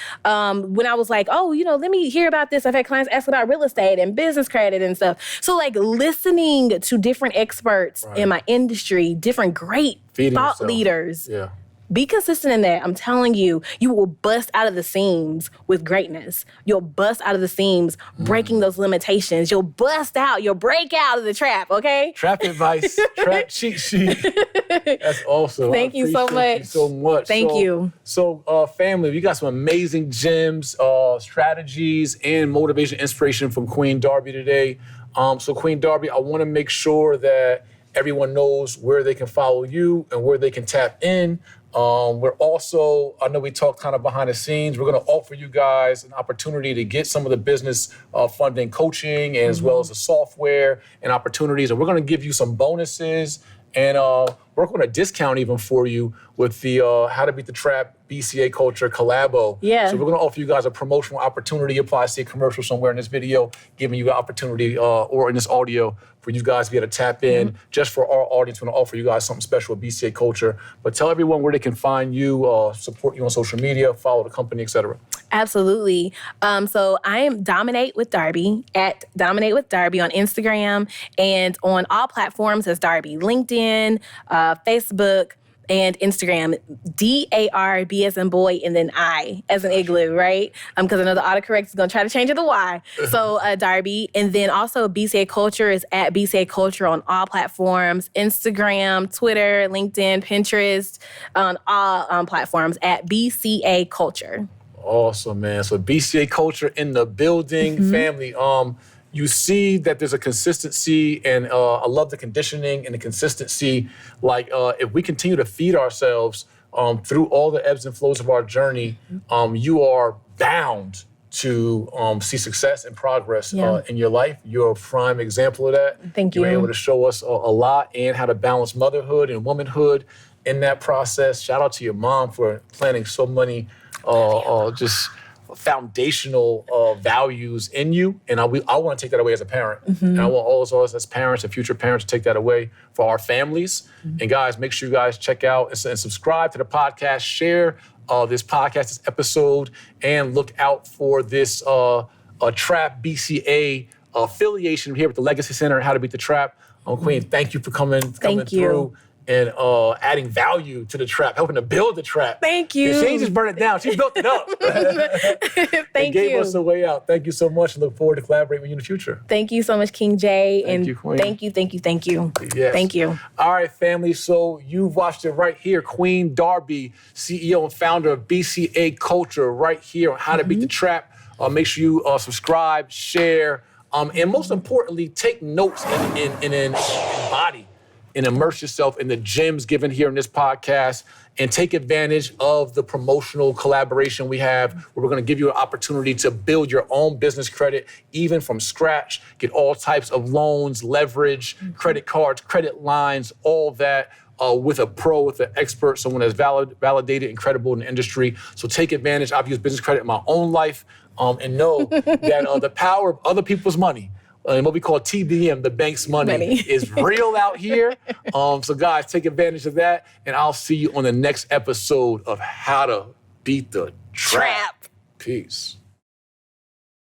S1: When I was like, let me hear about this. I've had clients ask about real estate and business credit and stuff. So like listening to different experts in my industry, different great thought leaders.
S2: Yeah.
S1: Be consistent in that. I'm telling you, you will bust out of the seams with greatness. You'll bust out of the seams, breaking those limitations. You'll break out of the trap, okay?
S2: Trap advice, trap cheat sheet. That's awesome.
S1: Thank you so much.
S2: You so much.
S1: Thank you.
S2: So, family, we got some amazing gems, strategies, and motivation, inspiration from Queen Darby today. So, Queen Darby, I want to make sure that everyone knows where they can follow you and where they can tap in. We're also, I know we talked kind of behind the scenes, we're going to offer you guys an opportunity to get some of the business funding coaching and as well as the software and opportunities. And we're going to give you some bonuses and work on a discount even for you with the How to Beat the Trap BCA Culture collabo.
S1: Yeah.
S2: So we're going to offer you guys a promotional opportunity. You'll probably see a commercial somewhere in this video giving you an opportunity or in this audio for you guys to be able to tap in. Just for our audience, we're going to offer you guys something special with BCA Culture. But tell everyone where they can find you, support you on social media, follow the company, etc.
S1: Absolutely. So I am Dominate with Darbi at Dominate with Darbi on Instagram and on all platforms as Darbi, LinkedIn, Facebook, and Instagram, DARB as in boy, and then I as in igloo, right? Because I know the autocorrect is going to try to change it to Y. So Darbi. And then also BCA Culture is at BCA Culture on all platforms, Instagram, Twitter, LinkedIn, Pinterest, on all platforms at BCA Culture.
S2: Awesome, man. So BCA Culture in the building, family. You see that there's a consistency, and I love the conditioning and the consistency. Like, if we continue to feed ourselves through all the ebbs and flows of our journey, you are bound to see success and progress in your life. You're a prime example of that.
S1: Thank you.
S2: You're able to show us a lot and how to balance motherhood and womanhood in that process. Shout out to your mom for planting so many just foundational values in you, and I want to take that away as a parent, and I want all of us as parents and future parents to take that away for our families. And guys, make sure you guys check out and subscribe to the podcast, share this podcast, this episode, and look out for this Trap BCA affiliation here with the Legacy Center and How to Beat the Trap. Queen, thank you for coming through and adding value to the trap, helping to build the trap.
S1: Thank you.
S2: She ain't just burn it down, she built it up.
S1: Thank you.
S2: Gave us a way out. Thank you so much, and look forward to collaborating with you in the future.
S1: Thank you so much, King Jay.
S2: Thank you, Queen.
S1: Thank you.
S2: Yes.
S1: Thank you.
S2: All right, family, so you've watched it right here. Queen Darby, CEO and founder of BCA Culture, right here on How to Beat the Trap. Make sure you subscribe, share, and most importantly, take notes and embody and immerse yourself in the gems given here in this podcast, and take advantage of the promotional collaboration we have, where we're going to give you an opportunity to build your own business credit, even from scratch, get all types of loans, leverage, credit cards, credit lines, all that with a pro, with an expert, someone that's validated and credible in the industry. So take advantage. I've used business credit in my own life, and know that the power of other people's money, and what we call TBM, the bank's money, is real out here. So guys, take advantage of that, and I'll see you on the next episode of How to Beat the Trap. Peace.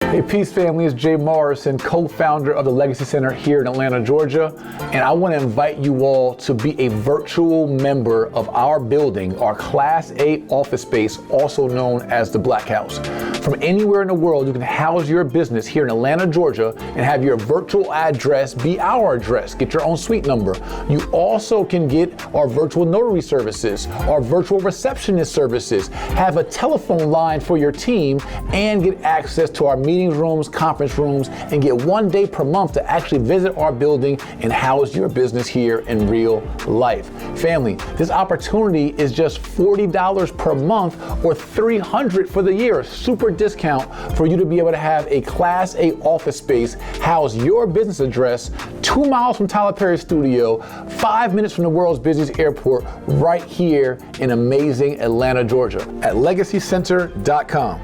S2: Hey, peace family, it's Jay Morrison, co-founder of the Legacy Center here in Atlanta, Georgia. And I want to invite you all to be a virtual member of our building, our Class A office space, also known as the Black House. From anywhere in the world, you can house your business here in Atlanta, Georgia, and have your virtual address be our address. Get your own suite number. You also can get our virtual notary services, our virtual receptionist services, have a telephone line for your team, and get access to our meeting rooms, conference rooms, and get 1 day per month to actually visit our building and house your business here in real life. Family, this opportunity is just $40 per month or $300 for the year. A super discount for you to be able to have a Class A office space, house your business address 2 miles from Tyler Perry's studio, 5 minutes from the world's busiest airport, right here in amazing Atlanta, Georgia at legacycenter.com.